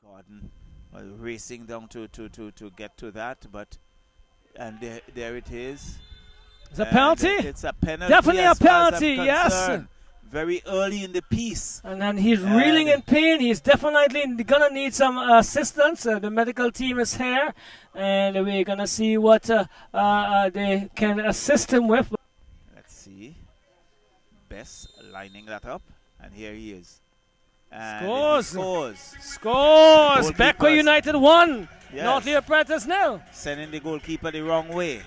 Gordon racing down to get to that, but and there it is. It's a penalty? It's a penalty. Definitely a penalty, yes. Very early in the piece. And then he's reeling in pain. He's definitely going to need some assistance. The medical team is here, and we're going to see what they can assist him with. Let's see. Best lining that up, and here he is. And Scores! Beckwith United 1. Yes. North Lear Predators 0. Sending the goalkeeper the wrong way.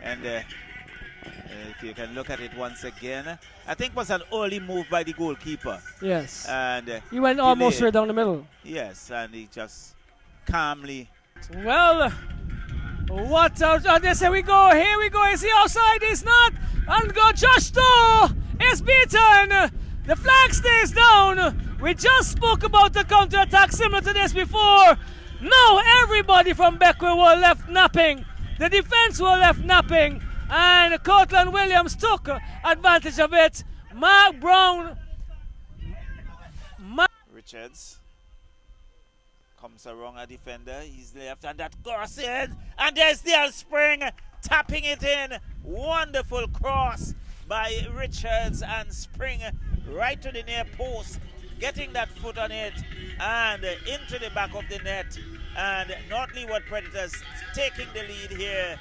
And if you can look at it once again, I think it was an early move by the goalkeeper. Yes. And he went almost straight down the middle. Yes, and he just calmly. Well, what else? Here we go. Here we go. Is he outside? He's not. And go. Josh Doe is beaten. The flag stays down. We just spoke about the counter-attack similar to this before. Now everybody from Beckwith were left napping. The defense were left napping. And Cortland Williams took advantage of it. Mark Brown. Richards comes around a defender. He's left and that cross in. And there's the Spring tapping it in. Wonderful cross by Richards and Spring right to the near post. Getting that foot on it and into the back of the net. And North Leeward Predators taking the lead here.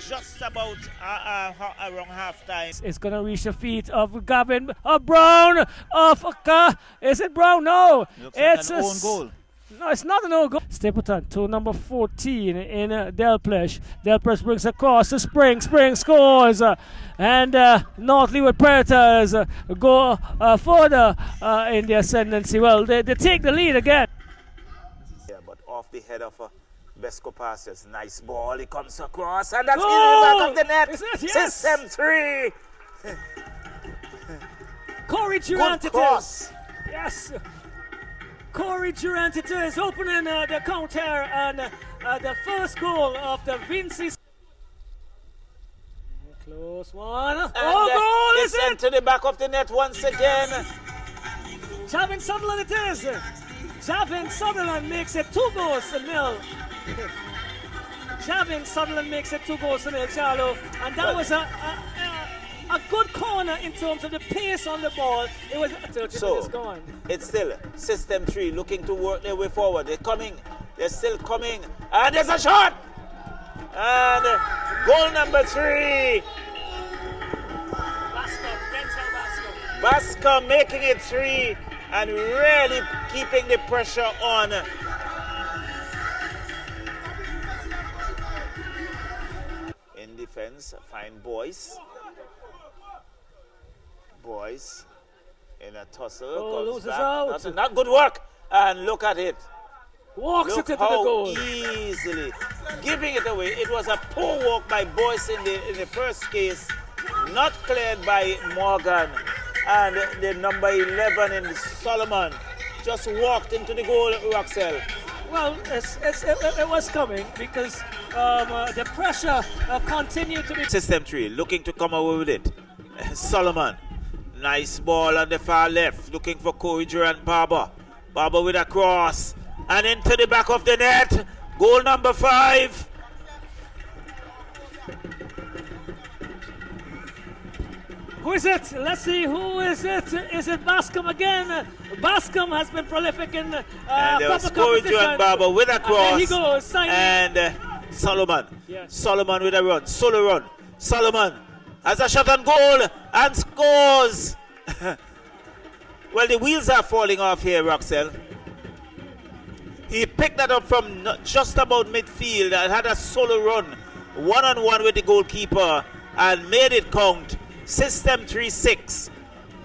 Just about around halftime. It's going to reach the feet of Gavin Brown. Is it Brown? No. It's like an own goal. No, it's not an own goal. Stapleton to number 14 in Delplesh. Delplesh brings across to Spring. Spring scores. And North Leeward Predators go further in the ascendancy. Well, they take the lead again. Yeah, but off the head of Besco passes. Nice ball. It comes across. And that's in the back of the net. Yes. System 3. Corey Durant it is. Yes. Corey Durant it is opening the count here. And the first goal of the Vincy. Close one. And goal is it? To the back of the net once again. Javin Sutherland it is. Javin Sutherland makes it 2-0. Javin Sutherland makes it 2-0, Charlo. And that was a good corner in terms of the pace on the ball. It was it's still System 3 looking to work their way forward. They're coming. They're still coming. And there's a shot. And goal number 3. Basco making it 3 and really keeping the pressure on. In defense, find Boyce. Boyce in a tussle. Loses out. Not good work. And look at it. Walks Look it into the goal. Easily giving it away. It was a poor walk by Boyce in the first case, not cleared by Morgan, and the number 11 in Solomon just walked into the goal. Roxel. Well, it was coming because the pressure continued to be. System 3 looking to come away with it. Solomon, nice ball on the far left, looking for Corey Durant Barber. Barber with a cross. And into the back of the net. Goal number 5. Who is it? Let's see. Who is it? Is it Bascom again? Bascom has been prolific in and there was Corey Durant Barber with a cross. And there he goes. And Solomon. Yes. Solomon with a run. Solo run. Solomon has a shot on goal and scores. Well, the wheels are falling off here, Roxel. He picked that up from just about midfield and had a solo run, one-on-one with the goalkeeper, and made it count. System 3-6.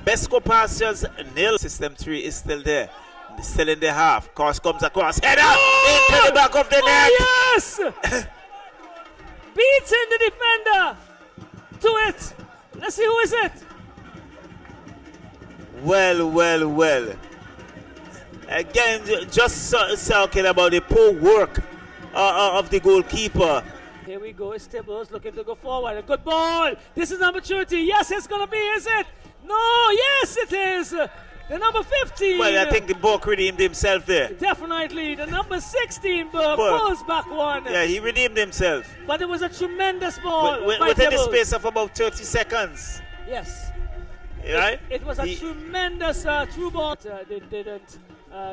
Besco Pastures 0. System 3 is still there. Still in the half. Cross comes across. Header into the back of the net. Yes! Beats in the defender. To it. Let's see who is it. Well. Again, just talking about the poor work of the goalkeeper. Here we go. Stibbles looking to go forward. A good ball. This is an opportunity. Yes, it's going to be, is it? No, yes, it is. The The number 15. Well, I think the Buck redeemed himself there. Definitely. The number 16 pulls back one. Yeah, he redeemed himself. But it was a tremendous ball. Within the space of about 30 seconds. Yes. Right? It was a tremendous through ball. They didn't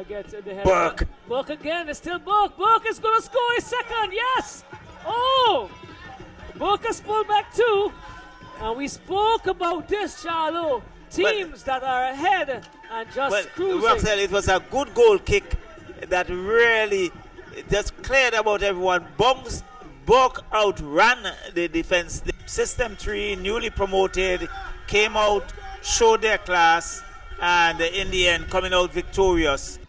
get the head. Buck. Buck again. It's still Buck. Buck is going to score his second. Yes. Oh. Buck has pulled back two. And we spoke about this, Charlo. Teams that are ahead and just cruising. Roxelle, it was a good goal kick that really just cleared about everyone. Buck outran the defense. The System 3, newly promoted, came out, showed their class, and in the end coming out victorious.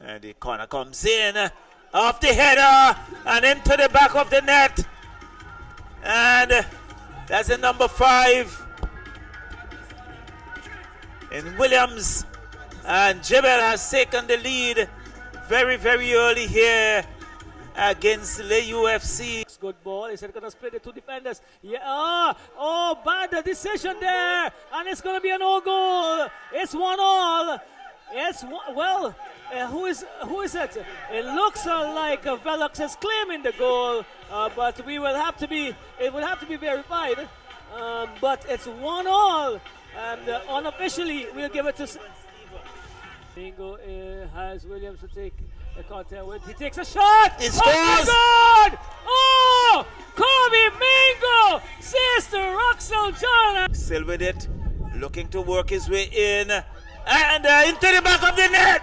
And the corner comes in, off the header, and into the back of the net. And that's the number 5 in Williams. And JeBelle has taken the lead very, very early here against the UFC. Good ball. He's going to split the two defenders. Yeah. Oh, bad decision there. And it's going to be an all goal. It's 1-1. It's well. Who is it? It looks like Velox is claiming the goal, but it will have to be verified. But it's 1-1, and unofficially we'll give it to. Mingo has Williams to take a contact with. He takes a shot. It scores. Oh my God! Oh, Kobe Mingo says to Roxelle John. Still with it, looking to work his way in, and into the back of the net.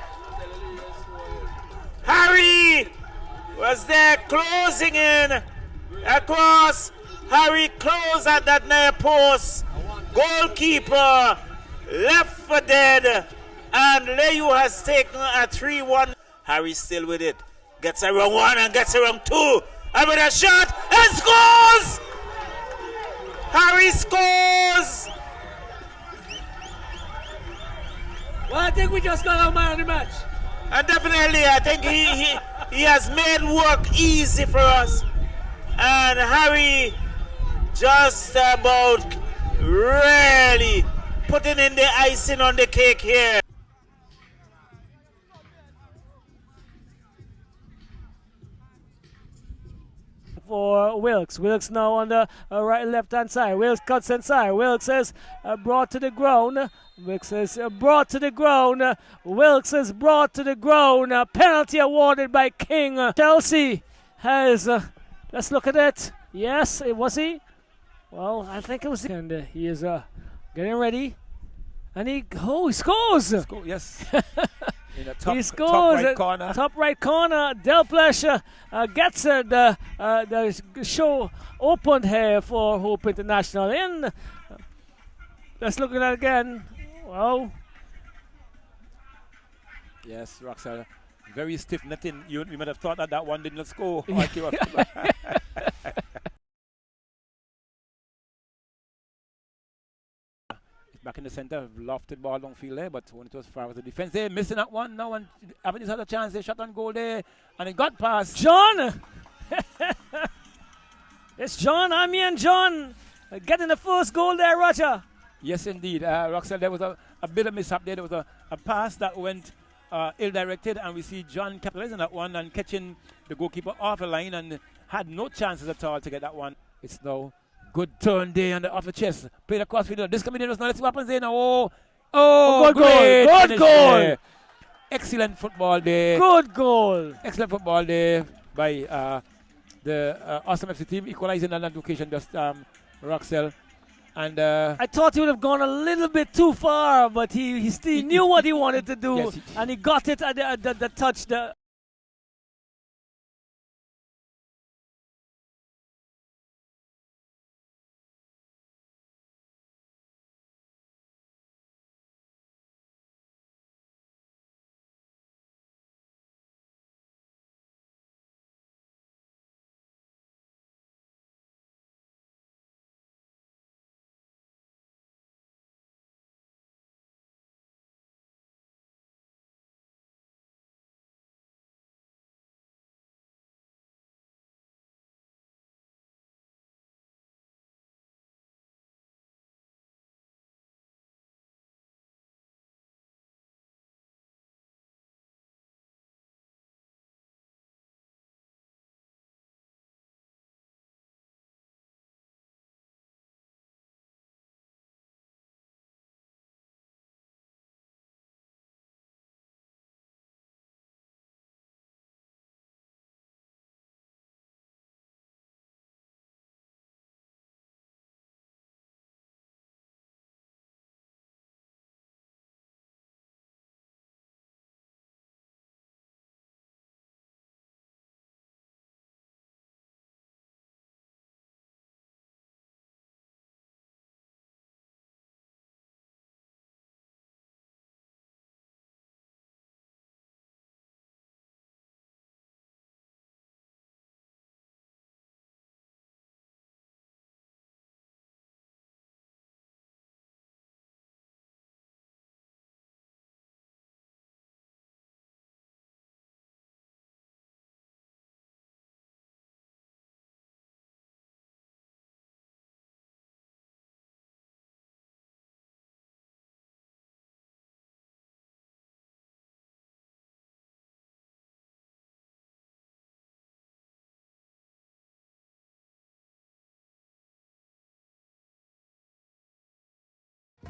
Harry was there closing in across. Harry closed at that near post. Goalkeeper left for dead, and Leyu has taken a 3-1. Harry still with it. Gets around one and gets around two. And with a shot and scores! Harry scores! Well, I think we just got our man of the match. And definitely, I think he has made work easy for us. And Harry just about really putting in the icing on the cake here. For Wilkes. Wilkes now on the right left-hand side. Wilkes cuts inside. Wilkes is brought to the ground. Wilkes is brought to the ground. Wilkes is brought to the ground. Penalty awarded by King. Chelsea has, let's look at it. Yes, it was he. Well, I think it was. And he is getting ready. And he scores. Yes. In the He scores top right corner. Delplesh gets the show opened here for Hope International. In let's look at that again. Well, yes, Roxelle, very stiff netting. You might have thought that one did not score. Back in the center, lofted ball downfield there, but when it was far with the defense, they're missing that one now, and Avenues had a chance. They shot on goal there, and it got past John. It's John. Me and John getting the first goal there, Roger. Yes, indeed. Roxelle, there was a bit of mishap there. There was a pass that went ill-directed, and we see John capitalizing that one and catching the goalkeeper off the line and had no chances at all to get that one. It's now good turn there on the off the chest. Played across field. This coming in. Let's see what happens there now. Good goal. Good goal. There. Excellent football there. Good goal. Excellent football there by the Awesome FC team. Equalizing on that occasion, just Roxelle. And I thought he would have gone a little bit too far, but he still knew what he wanted to do, yes, and he got it at the touch.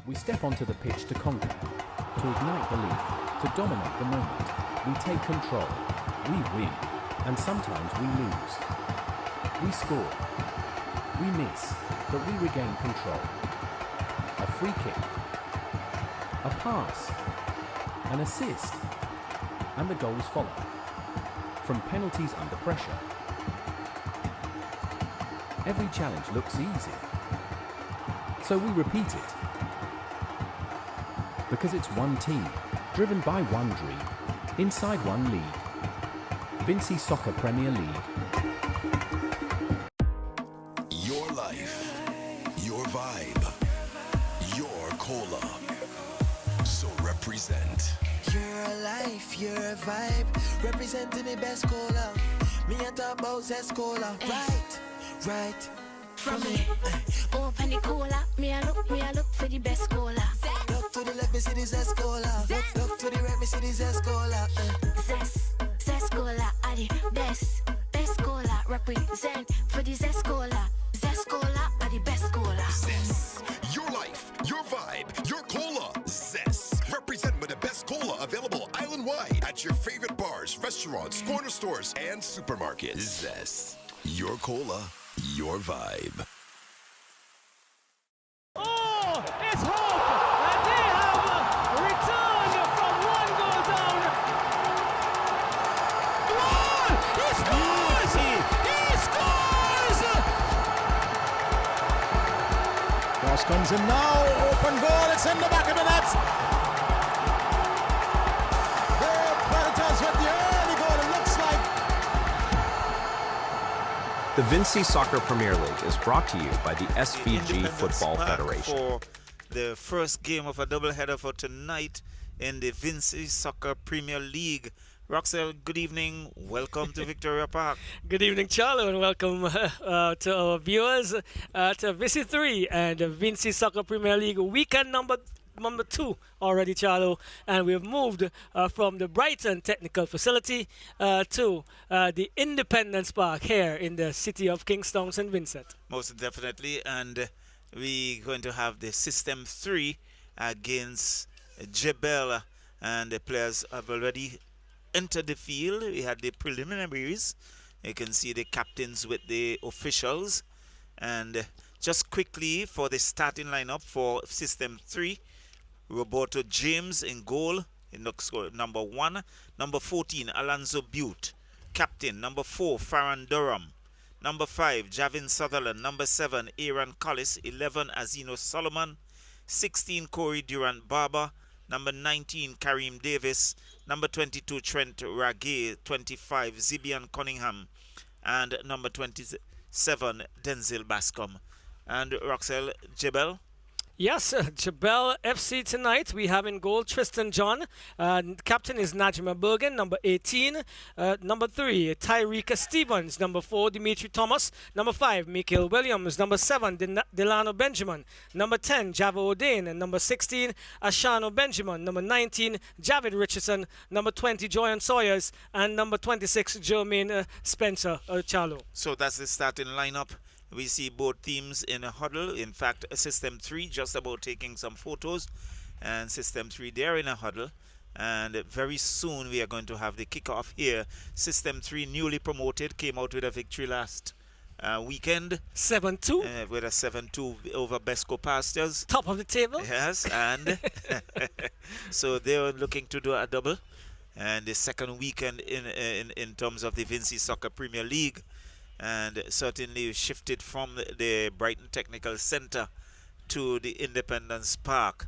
We step onto the pitch to conquer, to ignite belief, to dominate the moment. We take control, we win, and sometimes we lose. We score, we miss, but we regain control. A free kick, a pass, an assist, and the goals follow. From penalties under pressure. Every challenge looks easy. So we repeat it. Because it's one team, driven by one dream, inside one league. Vincy Soccer Premier League. Your life, your vibe, your cola. So represent. Your life, your vibe, representing the best cola. Me and talk about Zest Cola, right. From me, open the cola. Me a look for the best cola. Look to the left, me see the Zest Cola. Look to the right, me see the Zest Cola. Zest cola are the best cola. Represent for the Zest cola. Zest cola are the best cola. Zest. Your life, your vibe, your cola. Zest. Represent with the best cola available island-wide at your favorite bars, restaurants, corner stores, and supermarkets. Zest. Your cola, your vibe. Oh, it's hope! And they have returned from one goal down. Goal! He scores! He scores! Cross comes in now. Open goal. It's in the back of the net. The Predators with the early goal. It looks like. The Vincy Soccer Premier League is brought to you by the SVG Independence Football Park Federation. For the first game of a doubleheader for tonight in the Vincy Soccer Premier League. Roxelle, good evening. Welcome to Victoria Park. Good evening, Charlo, and welcome to our viewers to Visit 3 and the Vincy Soccer Premier League weekend number 2 already, Charlo, and we've moved from the Brighton Technical Facility to the Independence Park here in the city of Kingstown, St. Vincent. Most definitely, and we're going to have the System 3 against JeBelle, and the players have already entered the field. We had the preliminaries. You can see the captains with the officials, and just quickly for the starting lineup for System 3, Roberto James in goal, in number 1. Number 14, Alonzo Butte. Captain, number 4, Farron Durham. Number 5, Javin Sutherland. Number 7, Aaron Collis. 11, Azino Solomon. 16, Corey Durant Barber. Number 19, Kareem Davis. Number 22, Trent Ragay. 25, Zibian Cunningham. And number 27, Denzel Bascom. And Roxelle, JeBelle. Yes, JeBelle FC tonight. We have in goal Tristan John. Captain is Najma Bergen. Number 18. Number 3, Tyreka Stevens. Number 4, Dimitri Thomas. Number 5, Mikael Williams. Number 7, Delano Benjamin. Number 10, Javo O'Dane. And number 16, Ashano Benjamin. Number 19, Javid Richardson. Number 20, Joyan Sawyers. And number 26, Jermaine Spencer Charlo. So that's the starting lineup. We see both teams in a huddle. In fact, System 3 just about taking some photos, and System 3 they're in a huddle. And very soon we are going to have the kickoff here. System 3, newly promoted, came out with a victory last weekend. 7-2. With a 7-2 over Besco Pastures. Top of the table. Yes, and so they're looking to do a double. And the second weekend in terms of the Vincy Soccer Premier League. And certainly shifted from the Brighton Technical Center to the Independence Park.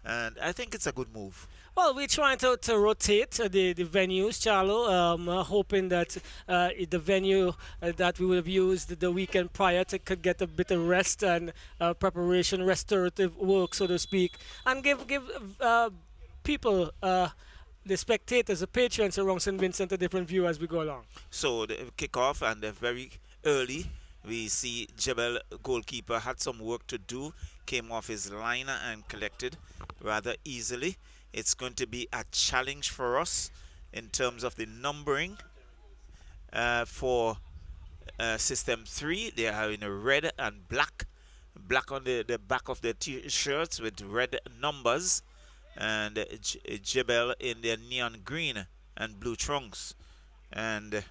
And I think it's a good move. Well, we're trying to rotate the venues, Charlo, hoping that the venue that we would have used the weekend prior could get a bit of rest and preparation, restorative work, so to speak, and give people, the spectators, the patrons around St. Vincent, a different view as we go along. So the kickoff, and very early, we see JeBelle goalkeeper had some work to do, came off his liner and collected rather easily. It's going to be a challenge for us in terms of the numbering for System 3. They are in a red and black, black on the back of their t-shirts with red numbers, and JeBelle in their neon green and blue trunks. And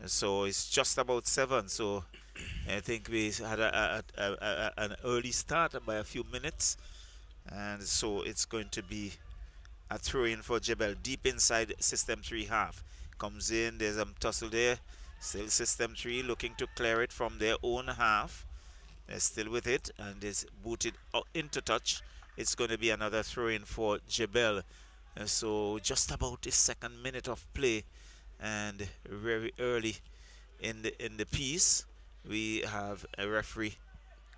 so it's just about 7. So I think we had an early start by a few minutes, and so it's going to be a throw-in for JeBelle deep inside System 3 half. Comes in, there's a tussle there. Still System 3 looking to clear it from their own half. They're still with it, and is booted into touch. It's going to be another throw-in for JeBelle. So just about the 2nd minute of play, and very early in the piece, we have a referee,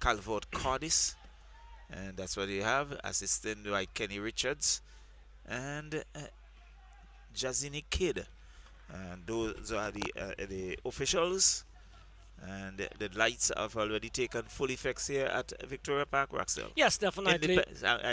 Calvert Cordis, and that's what we have, assisted by Kenny Richards and Jazini Kidd. And those are the officials, and the lights have already taken full effects here at Victoria Park, Roxelle. Yes, definitely.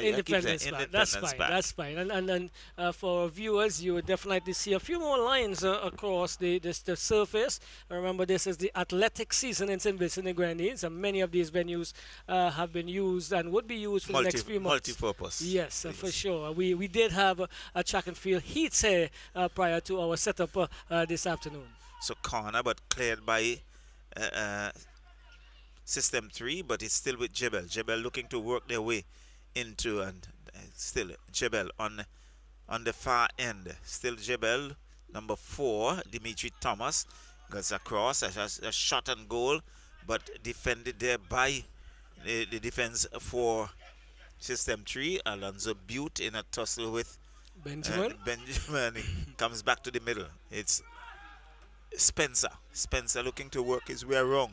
Independence Park. That's fine. And for viewers, you would definitely see a few more lines across the surface. Remember, this is the athletic season in St. Vincent and Grenadines, and many of these venues have been used and would be used for the next few months. Multi-purpose. Yes, for sure. We did have a track and field heats here prior to our setup this afternoon. So corner, but cleared by System 3, but it's still with JeBelle. JeBelle looking to work their way into, and still JeBelle on the far end. Still JeBelle, number 4, Dimitri Thomas, goes across, a shot and goal, but defended there by the defense for System 3. Alonzo Butte in a tussle with Benjamin. Benjamin comes back to the middle. It's Spencer looking to work his way around,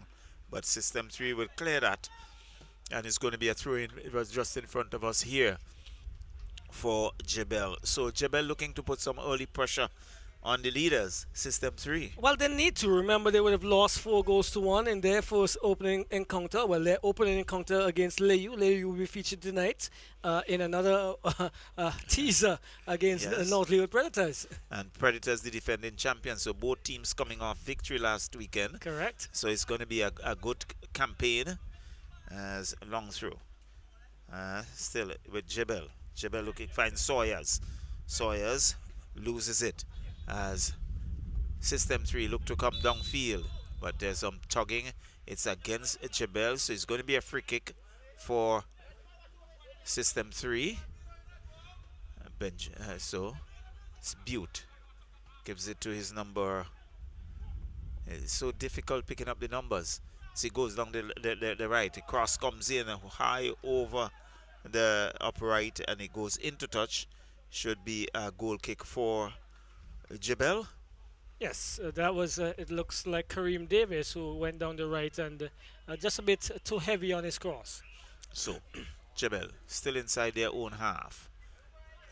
but System 3 will clear that, and it's going to be a throw-in. It was just in front of us here for JeBelle. So JeBelle looking to put some early pressure on the leaders, System 3. Well, they need to. Remember, they would have lost 4-1 in their first opening encounter. Well, their opening encounter against Leyu. Leyu will be featured tonight in another teaser against North Leeward Predators. And Predators, the defending champions. So both teams coming off victory last weekend. Correct. So it's going to be a good campaign as long through. Still with JeBelle. JeBelle looking, finds Sawyers. Sawyers loses it as System 3 look to come downfield, but there's some tugging. It's against JeBelle, so it's going to be a free kick for System 3. So it's Butte gives it to his number. It's so difficult picking up the numbers. So he goes down the right. The cross comes in high over the upright, and it goes into touch. Should be a goal kick for JeBelle. Yes, that was, it looks like Kareem Davis who went down the right and just a bit too heavy on his cross. So, JeBelle still inside their own half.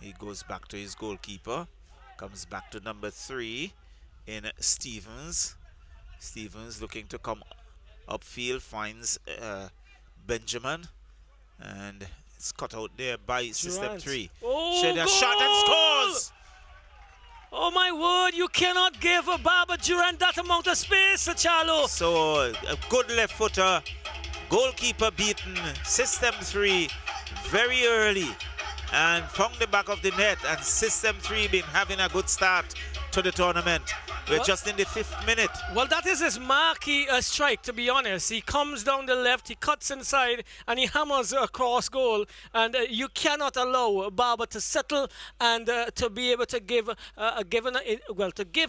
He goes back to his goalkeeper. Comes back to number 3 in Stevens. Stevens looking to come upfield, finds Benjamin. And it's cut out there by System 3. Oh, Sheda shot and scores! Oh my word, you cannot give a Baba Durant that amount of space, Charlo. So a good left footer, goalkeeper beaten, System 3 very early and found the back of the net, and System 3 been having a good start to the tournament. We're just in the 5th minute. Well, that is his marquee strike, to be honest. He comes down the left, he cuts inside, and he hammers across goal. And you cannot allow Barber to settle and to be able to give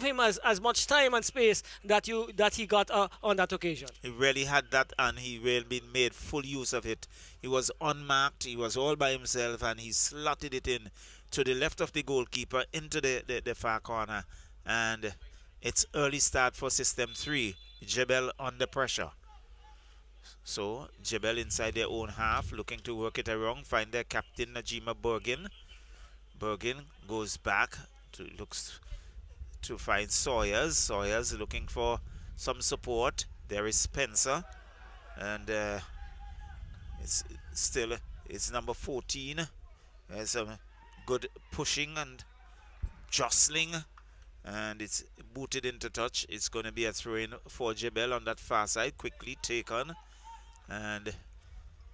him as much time and space that he got on that occasion. He really had that, and he really made full use of it. He was unmarked, he was all by himself, and he slotted it in to the left of the goalkeeper into the far corner. And it's early start for System 3. JeBelle under pressure. So JeBelle inside their own half, looking to work it around, find their captain Najima Bergin. Bergin goes back looks to find Sawyers. Sawyers looking for some support. There is Spencer, and it's number 14. There's some good pushing and jostling, and it's booted into touch. It's going to be a throw-in for JeBelle on that far side. Quickly taken And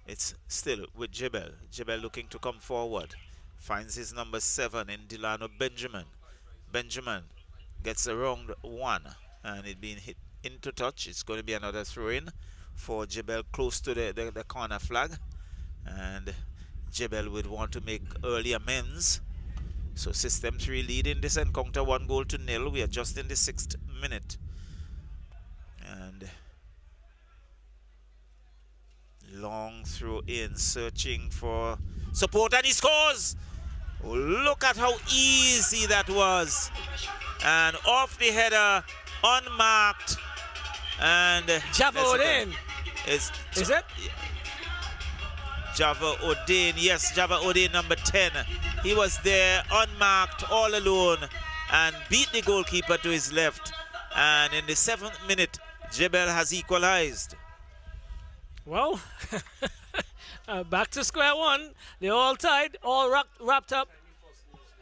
it's still with JeBelle. JeBelle looking to come forward. Finds his number 7 in Delano Benjamin. Benjamin gets the wrong one. And it being hit into touch. It's going to be another throw-in for JeBelle close to the corner flag. And JeBelle would want to make early amends. So System 3 lead in this encounter 1-0. We are just in the 6th minute. And long throw in, searching for support, and he scores! Oh, look at how easy that was. And off the header, unmarked. And Java Odin. Is it? Java Odin, yes, Java Odin, number 10. He was there, unmarked, all alone, and beat the goalkeeper to his left. And in the 7th minute, JeBelle has equalized. Well, back to square one. They're all tied, all wrapped up.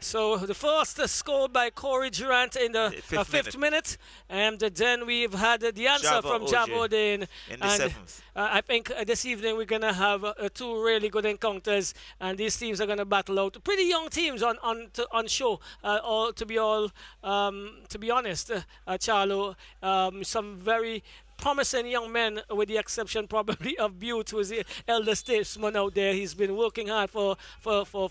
So the first scored by Corey Durant in the 5th minute. And then we've had the answer from Java Odin in the 7th. I think this evening we're going to have 2 really good encounters. And these teams are going to battle out. Pretty young teams on show. To be honest, Charlo, some very promising young men, with the exception probably of Butte, who is the elder statesman out there. He's been working hard for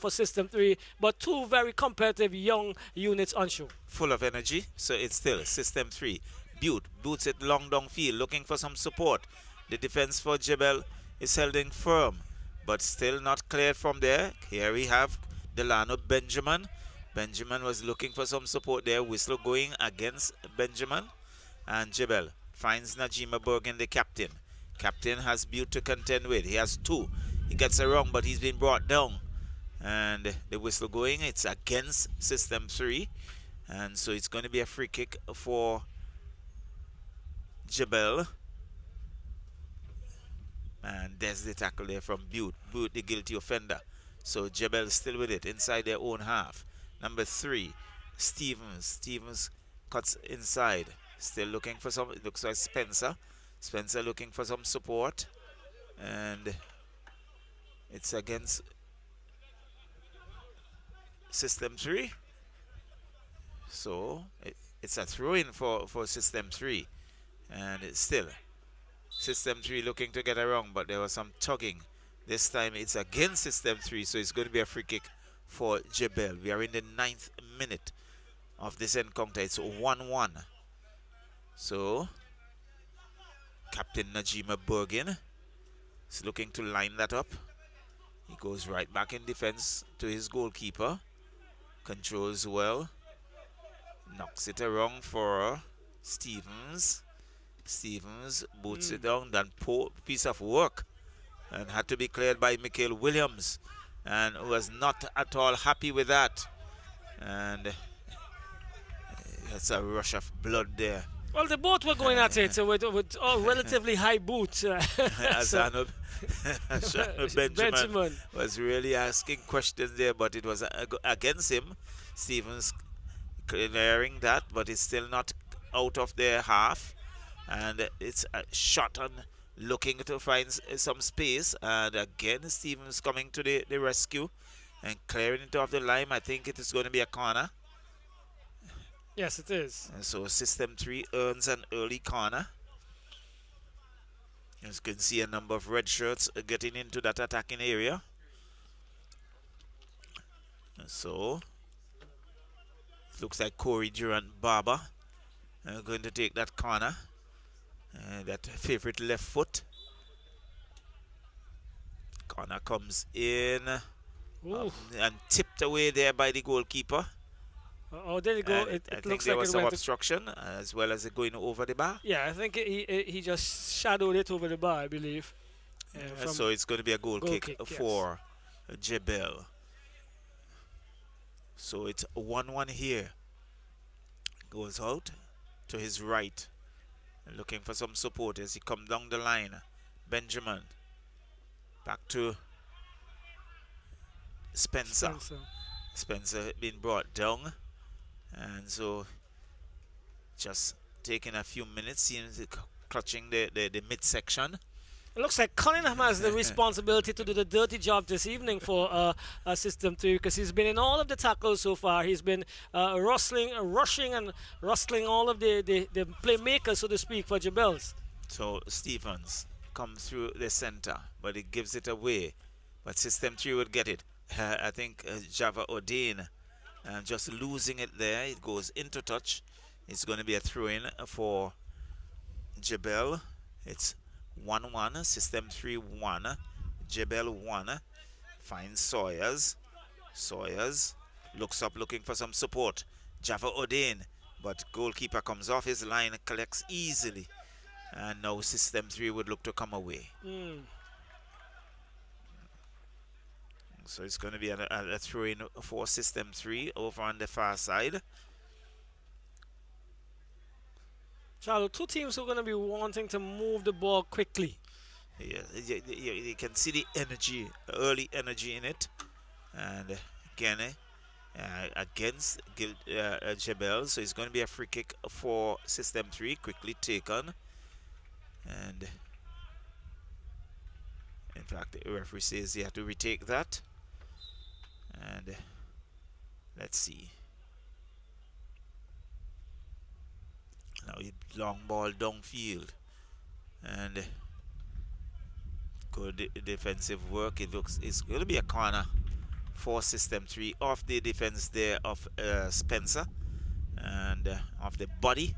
System 3, but 2 very competitive young units on show. Full of energy, so it's still System 3. Butte boots it long downfield, looking for some support. The defense for JeBelle is holding firm, but still not cleared from there. Here we have Delano Benjamin. Benjamin was looking for some support there. Whistle going against Benjamin, and JeBelle finds Najima Bergen, the captain. Captain has Butte to contend with. He has 2. He gets it wrong, but he's been brought down. And the whistle going, it's against System 3. And so it's going to be a free kick for JeBelle. And there's the tackle there from Butte. Butte, the guilty offender. So JeBelle still with it inside their own half. Number 3, Stevens. Stevens cuts inside. Still looking for some, it looks like Spencer. Spencer looking for some support. And it's against System 3. So it's a throw-in for System 3. And it's still System 3 looking to get around, but there was some tugging. This time it's against System 3, so it's going to be a free kick for JeBelle. We are in the 9th minute of this encounter. It's 1-1. So, Captain Najima Bergen is looking to line that up. He goes right back in defense to his goalkeeper. Controls well. Knocks it around for Stevens. Stevens boots it down. Done poor piece of work. And had to be cleared by Michael Williams. And was not at all happy with that. And that's a rush of blood there. Well, they both were going at it with all relatively high boots. Asano Benjamin was really asking questions there, but it was against him. Stevens clearing that, but it's still not out of their half. And it's a shot on looking to find some space. And again, Stevens coming to the rescue and clearing it off the line. I think it is going to be a corner. Yes, it is. And so System 3 earns an early corner. As you can see, a number of red shirts getting into that attacking area. And so it looks like Corey Durant Barber going to take that corner. That favorite left foot. Corner comes in and tipped away there by the goalkeeper. Oh, there you go. I It think looks there like was it some went obstruction as well as it going over the bar. Yeah, I think he just shadowed it over the bar, I believe. So it's going to be a goal kick for JeBelle. So it's 1-1 here. Goes out to his right. Looking for some support as he comes down the line. Benjamin. Back to Spencer. Spencer being brought down. And so just taking a few minutes, seems clutching the midsection. It looks like Cunningham has the responsibility to do the dirty job this evening for System 3 because he's been in all of the tackles so far. He's been rushing and rustling all of the playmakers, so to speak, for JeBelle's. So Stevens comes through the center, but he gives it away. But System 3 would get it. I think Java Odin just losing it there. It goes into touch. It's going to be a throw-in for JeBelle. It's 1-1, System 3 1, JeBelle 1. Finds Sawyers. Sawyers looks up looking for some support. Java Odin, but goalkeeper comes off his line, collects easily. And now System 3 would look to come away. So it's going to be a throw-in for System 3 over on the far side. Charlo, two teams are going to be wanting to move the ball quickly. Yeah, you can see the energy, early energy in it. And again, against JeBelle, so it's going to be a free kick for System 3, quickly taken. And in fact, the referee says he had to retake that. And let's see. Now long ball downfield, and good defensive work. It's going to be a corner for System 3 off the defense there of Spencer, and off the body,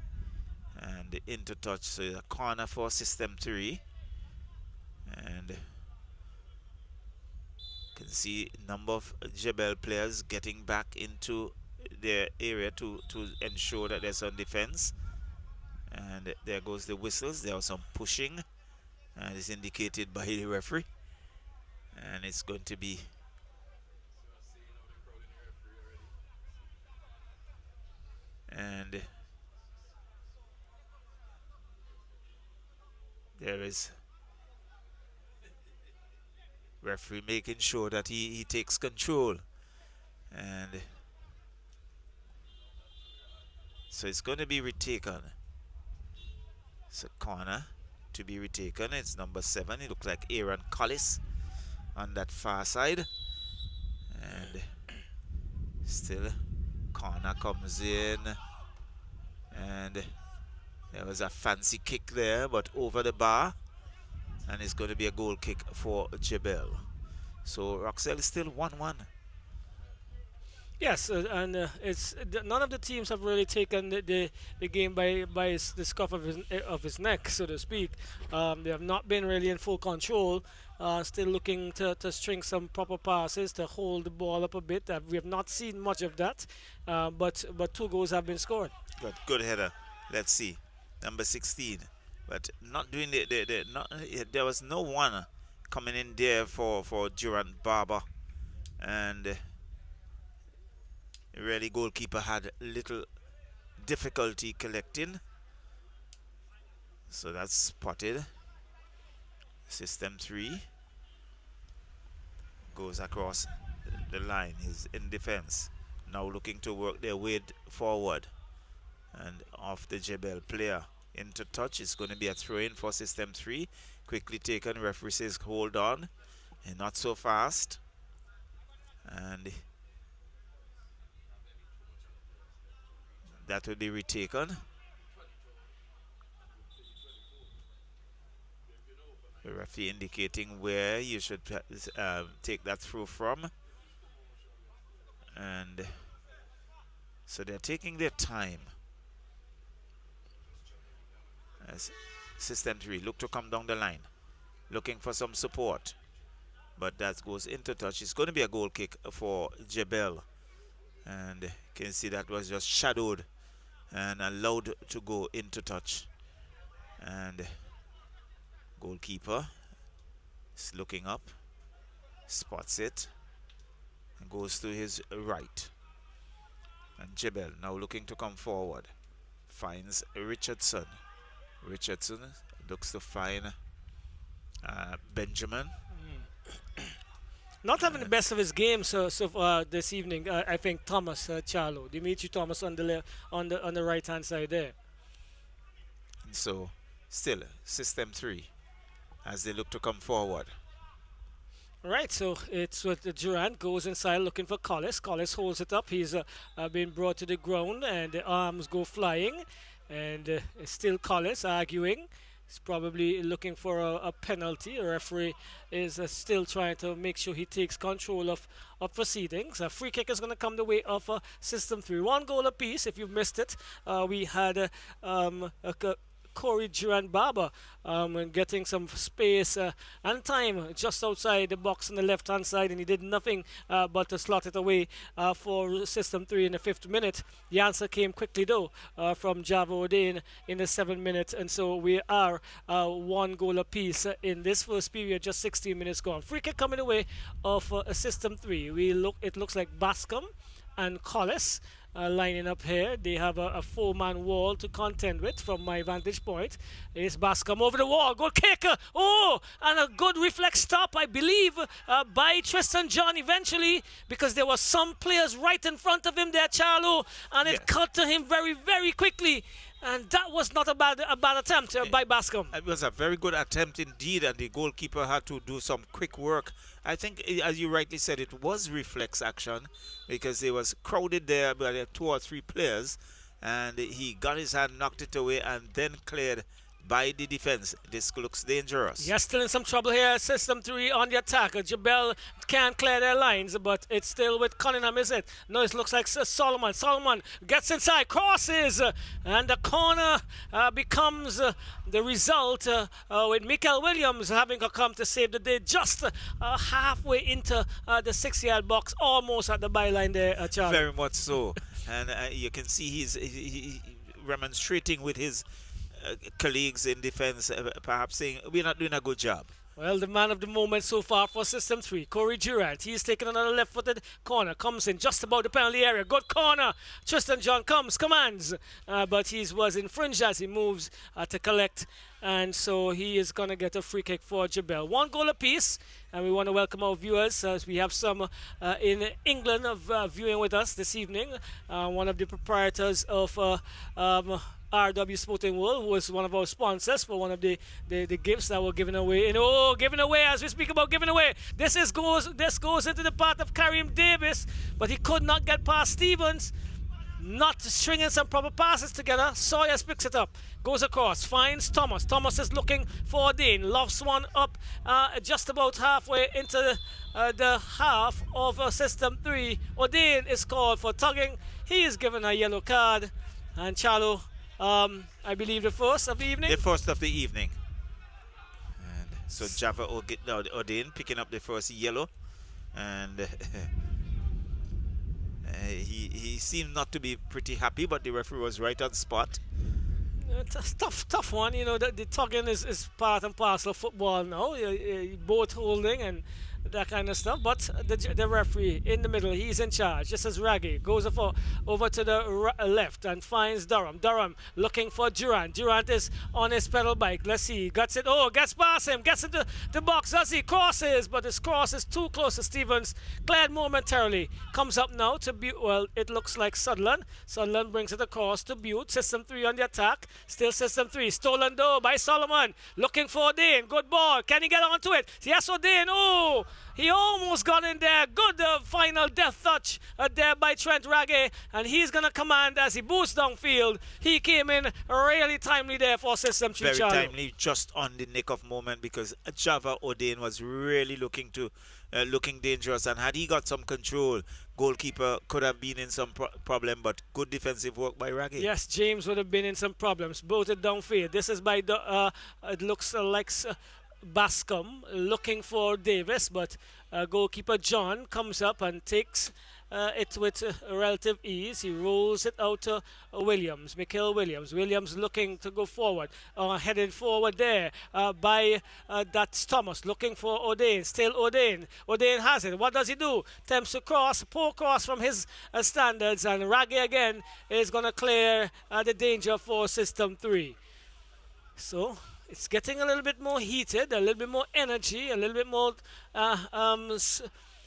and into touch. So a corner for System 3, and you can see a number of JeBelle players getting back into their area to ensure that there's some defense. And there goes the whistles. There was some pushing, and it's indicated by the referee, and it's going to be and there is referee making sure that he takes control, and so it's going to be retaken. It's a corner to be retaken. It's number 7. It looks like Aaron Collis on that far side. And still corner comes in. And there was a fancy kick there, but over the bar. And it's going to be a goal kick for JeBelle. So Roxelle is still 1-1. Yes, and it's none of the teams have really taken the game by the scuff of his neck, so to speak. They have not been really in full control. Still looking to string some proper passes to hold the ball up a bit. We have not seen much of that, but 2 goals have been scored. Good header. Let's see, number 16, but not doing there was no one coming in there for Durant Barber, and really goalkeeper had little difficulty collecting. So that's spotted. System 3 goes across the line. He's in defense. Now looking to work their way forward. And off the JeBelle player. Into touch. It's going to be a throw-in for System 3. Quickly taken. Referee says hold on. And not so fast. And that will be retaken. The referee indicating where you should take that through from. And so they're taking their time. As System 3 look to come down the line. Looking for some support. But that goes into touch. It's going to be a goal kick for JeBelle. And you can see that was just shadowed and allowed to go into touch. And goalkeeper is looking up, spots it, and goes to his right. And JeBelle now looking to come forward, finds Richardson. Richardson looks to find Benjamin. Not having the best of his game so this evening. I think Thomas Charlo, Dimitri Thomas on the right hand side there. And so still System 3 as they look to come forward. Right, so it's with Durant goes inside looking for Collis. Collis holds it up. He's been brought to the ground, and the arms go flying. And it's still Collis arguing. He's probably looking for a penalty. The referee is still trying to make sure he takes control of proceedings. A free kick is going to come the way of System 3. 1 goal apiece. If you've missed it, we had Corey Durant Barber getting some space and time just outside the box on the left hand side, and he did nothing but to slot it away for System 3 in the 5th minute. The answer came quickly though from Java O'Dane in the 7th minute, and so we are 1 goal apiece in this first period, just 16 minutes gone. Free kick coming away of System 3. It looks like Bascom and Collis lining up here. They have a 4-man wall to contend with from my vantage point. It's Bascom over the wall. Good kick. Oh, and a good reflex stop, I believe, by Tristan John eventually, because there were some players right in front of him there, Charlo, and it cut to him very, very quickly. And that was not a bad attempt by Bascom. It was a very good attempt indeed, and the goalkeeper had to do some quick work. I think, as you rightly said, it was reflex action because it was crowded there by 2 or 3 players, and he got his hand, knocked it away, and then cleared by the defense. This looks dangerous. Yes, still in some trouble here. System 3 on the attack. JeBelle can't clear their lines, but it's still with Cunningham, is it? No, it looks like Solomon. Solomon gets inside, crosses, and the corner becomes the result with Michael Williams having to come to save the day just halfway into the 6-yard box, almost at the byline there, Charlie. Very much so. And you can see he's remonstrating with his colleagues in defense, perhaps saying we're not doing a good job. Well, the man of the moment so far for System 3, Corey Durant. He's taking another left-footed corner, comes in just about the penalty area. Good corner. Tristan John commands, but he was infringed as he moves to collect, and so he is going to get a free kick for JeBelle. 1 goal apiece, and we want to welcome our viewers as we have some in England viewing with us this evening. One of the proprietors of RW Sporting World, who was one of our sponsors for one of the gifts that were given away. And giving away, as we speak about giving away, this goes into the path of Kareem Davis, but he could not get past Stevens, not stringing some proper passes together. Sawyers picks it up, goes across, finds Thomas. Thomas is looking for O'Dane, lofts one up just about halfway into the half of System 3. O'Dane is called for tugging. He is given a yellow card, and Charlo, I believe the first of the evening? The first of the evening. And so Java O'Dane picking up the first yellow. And he seemed not to be pretty happy, but the referee was right on spot. It's a tough one. You know, the tugging is part and parcel of football now. Both holding and that kind of stuff, but the referee in the middle, he's in charge. Just as Raggy goes over to the left and finds Durham. Durham looking for Durant. Durant is on his pedal bike. Let's see, gets past him, gets into the box. Does he? Crosses, but his cross is too close to Stevens. Cleared momentarily. Comes up now to Butte. Well, it looks like Sutherland. Sutherland brings it across to Butte. System 3 on the attack. Still System 3. Stolen though by Solomon. Looking for O'Dane. Good ball. Can he get onto it? Yes, O'Dane. Oh! He almost got in there. Good final death touch there by Trent Raggy. And he's going to command as he boosts downfield. He came in really timely there for System 3. Very timely, just on the nick of moment, because Java O'Dane was really looking dangerous. And had he got some control, goalkeeper could have been in some problem, but good defensive work by Raggy. Yes, James would have been in some problems. Bolted downfield. This is by the, it looks like Bascom looking for Davis, but goalkeeper John comes up and takes it with relative ease. He rolls it out to Williams, Michael Williams. Williams looking to go forward, headed forward there by that's Thomas looking for O'Dane. Still O'Dane. O'Dane has it. What does he do? Attempts to cross, poor cross from his standards, and Raggy again is going to clear the danger for System 3. So it's getting a little bit more heated, a little bit more energy, a little bit more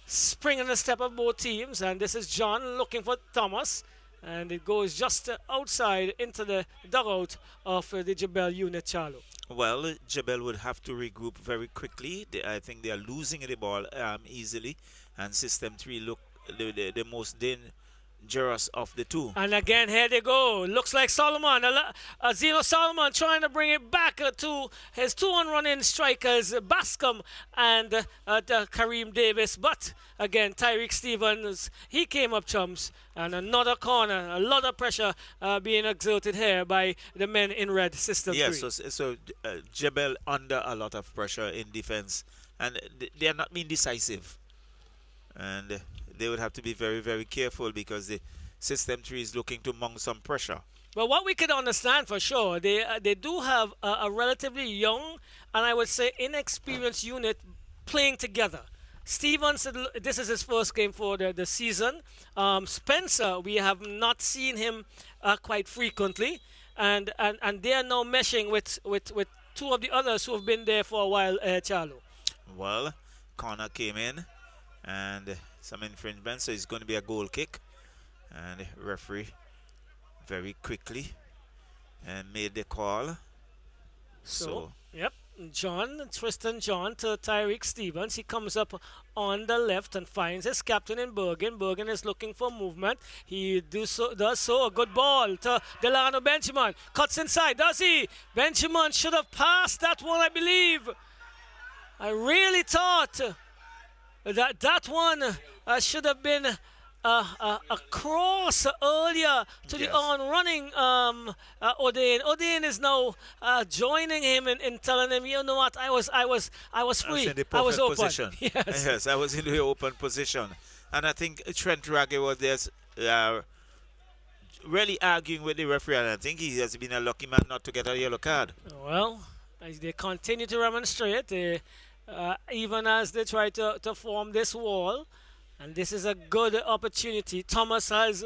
spring in the step of both teams. And this is John looking for Thomas. and it goes just outside into the dugout of the JeBelle unit, Charlo. Well, JeBelle would have to regroup very quickly. I think they are losing the ball easily, and System 3 look the most dangerous of the two. And again, here they go. Looks like Solomon, Zeno Solomon trying to bring it back to his 2-on running strikers, Bascom and Kareem Davis. But again, Tyreek Stevens, he came up chumps. And another corner, a lot of pressure being exerted here by the men in red, System 3. Yes, so JeBelle under a lot of pressure in defense, and they are not being decisive. And they would have to be very, very careful because the System 3 is looking to mount some pressure. Well, what we can understand for sure, they do have a relatively young and I would say inexperienced unit playing together. Stevens, this is his first game for the season. Spencer, we have not seen him quite frequently. And they are now meshing with two of the others who have been there for a while, Charlo. Well, corner came in and some infringement, so it's going to be a goal kick. And referee very quickly made the call. So yep. Tristan John to Tyreek Stevens. He comes up on the left and finds his captain in Bergen. Bergen is looking for movement. He does so. A good ball to Delano Benjamin. Cuts inside. Does he? Benjamin should have passed that one, I believe. I really thought that one should have been a cross earlier to the on-running Odain. Odain is now joining him in telling him, you know what, I was free. I was open. Position. Yes, I was in the open position. And I think Trent Raggy was there really arguing with the referee, and I think he has been a lucky man not to get a yellow card. Well, as they continue to remonstrate, even as they try to form this wall. And this is a good opportunity. Thomas has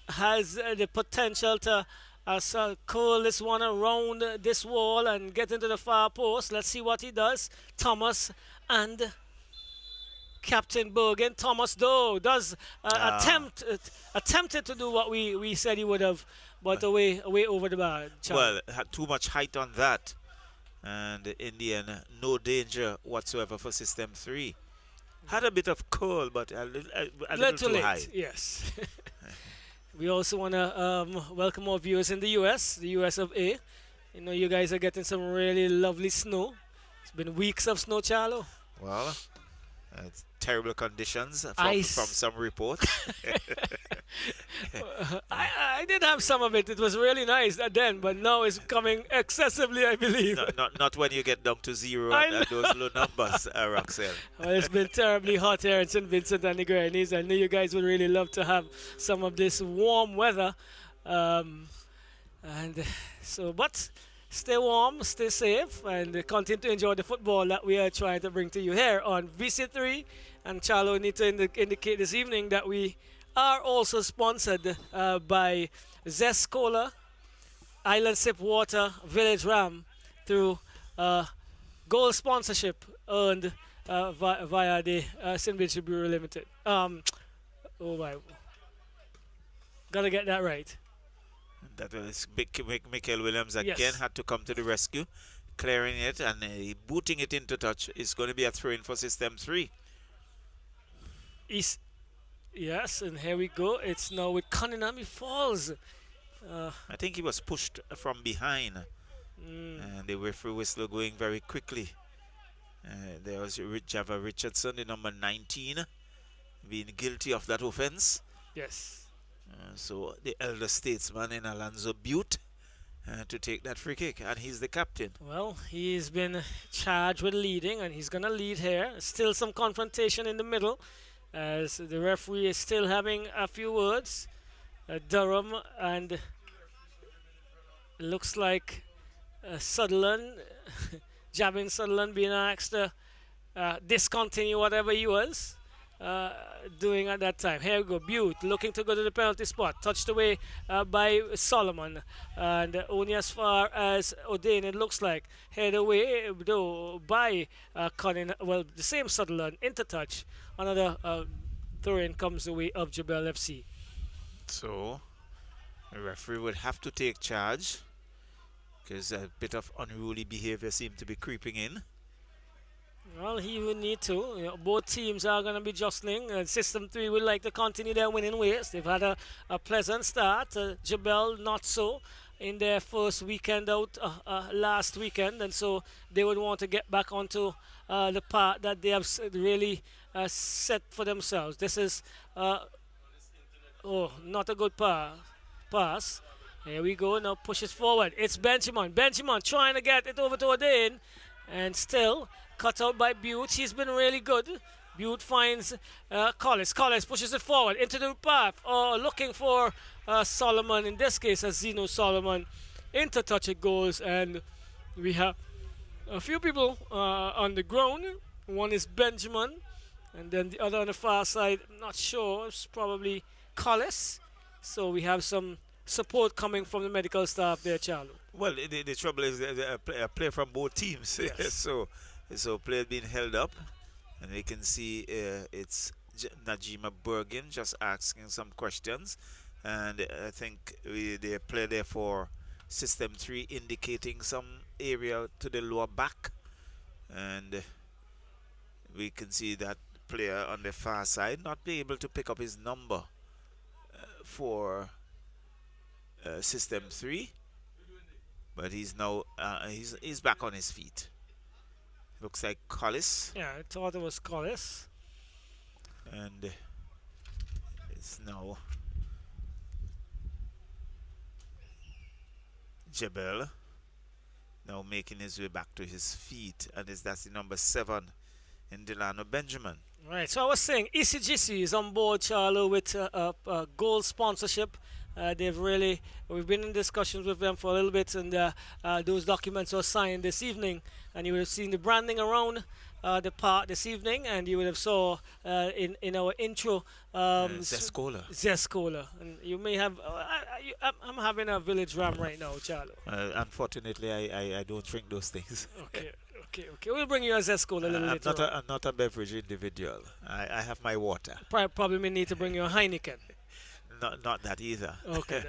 the potential to curl this one around this wall and get into the far post. Let's see what he does. Thomas and Captain Bergen. Thomas, though, does attempted to do what we said he would have, but away over the bar. Well, had too much height on that. And in the end, no danger whatsoever for System 3. Had a bit of curl, but a little too late. high. Yes. We also want to welcome our viewers in the U.S., the U.S. of A. You know, you guys are getting some really lovely snow. It's been weeks of snow, Charlo. Well, it's terrible conditions from some reports. I did have some of it. It was really nice then, but now it's coming excessively, I believe. Not when you get down to zero and those low numbers, Roxelle. Well, it's been terribly hot here in St. Vincent and the Grenadines. I know you guys would really love to have some of this warm weather. But stay warm, stay safe, and continue to enjoy the football that we are trying to bring to you here on VC3. And Charlo need to indicate this evening that we are also sponsored by Zest Cola, Island Sip Water, Village Ram through gold sponsorship earned via the St. Vincent Bureau Limited. Oh my, gotta get that right. That was Michael Williams again had to come to the rescue, clearing it and booting it into touch. It's going to be a throw-in for System 3. Yes, and here we go. It's now with Cunningham. He falls. I think he was pushed from behind. And the referee whistle going very quickly. There was Java Richardson, the number 19, being guilty of that offense. Yes. So the elder statesman in Alonzo Butte to take that free kick, and he's the captain. Well, he's been charged with leading, and he's going to lead here. Still some confrontation in the middle, as the referee is still having a few words. Durham and it looks like Sutherland, Jabin Sutherland being asked to discontinue whatever he was doing at that time. Here we go, Butte looking to go to the penalty spot, touched away by Solomon, and only as far as Odain, it looks like, head away though by Cunningham. Well, the same Sutherland into touch. Another throw-in comes the way of JeBelle FC. So The referee would have to take charge because a bit of unruly behavior seemed to be creeping in. Well, he will need to. You know, both teams are going to be jostling. System 3 would like to continue their winning ways. They've had a pleasant start. JeBelle not so in their first weekend out last weekend. And so they would want to get back onto the path that they have really set for themselves. This is, not a good pass. Here we go. Now pushes forward. It's Benjamin. Benjamin trying to get it over to Odin. And still cut out by Butte. He's been really good. Butte finds Collis. Collis pushes it forward into the path. Looking for Solomon. In this case, as Zeno Solomon. Into touch it goes. And we have a few people on the ground. One is Benjamin. And then the other on the far side, I'm not sure. It's probably Collis. So we have some support coming from the medical staff there, Charlo. Well, the trouble is a player from both teams. Yes. so players being held up. And we can see it's Najima Bergin just asking some questions. And I think they play there for System 3 indicating some area to the lower back. And we can see that player on the far side not be able to pick up his number for System 3. But he's now he's back on his feet. Looks like Collis. Yeah, I thought it was Collis. And it's now JeBelle now making his way back to his feet. And that's the number 7 in Delano Benjamin. Right, so I was saying ECGC is on board, Charlo, with gold sponsorship. We've been in discussions with them for a little bit, and those documents were signed this evening, and you would have seen the branding around the park this evening, and you would have saw in our intro Zescola. And you may have I'm having a village ram right now, Charlo. Unfortunately, I don't drink those things. Okay. We'll bring you a Zescola a little later. I'm not a beverage individual. I have my water. Probably may need to bring you a Heineken. Not that either. Okay.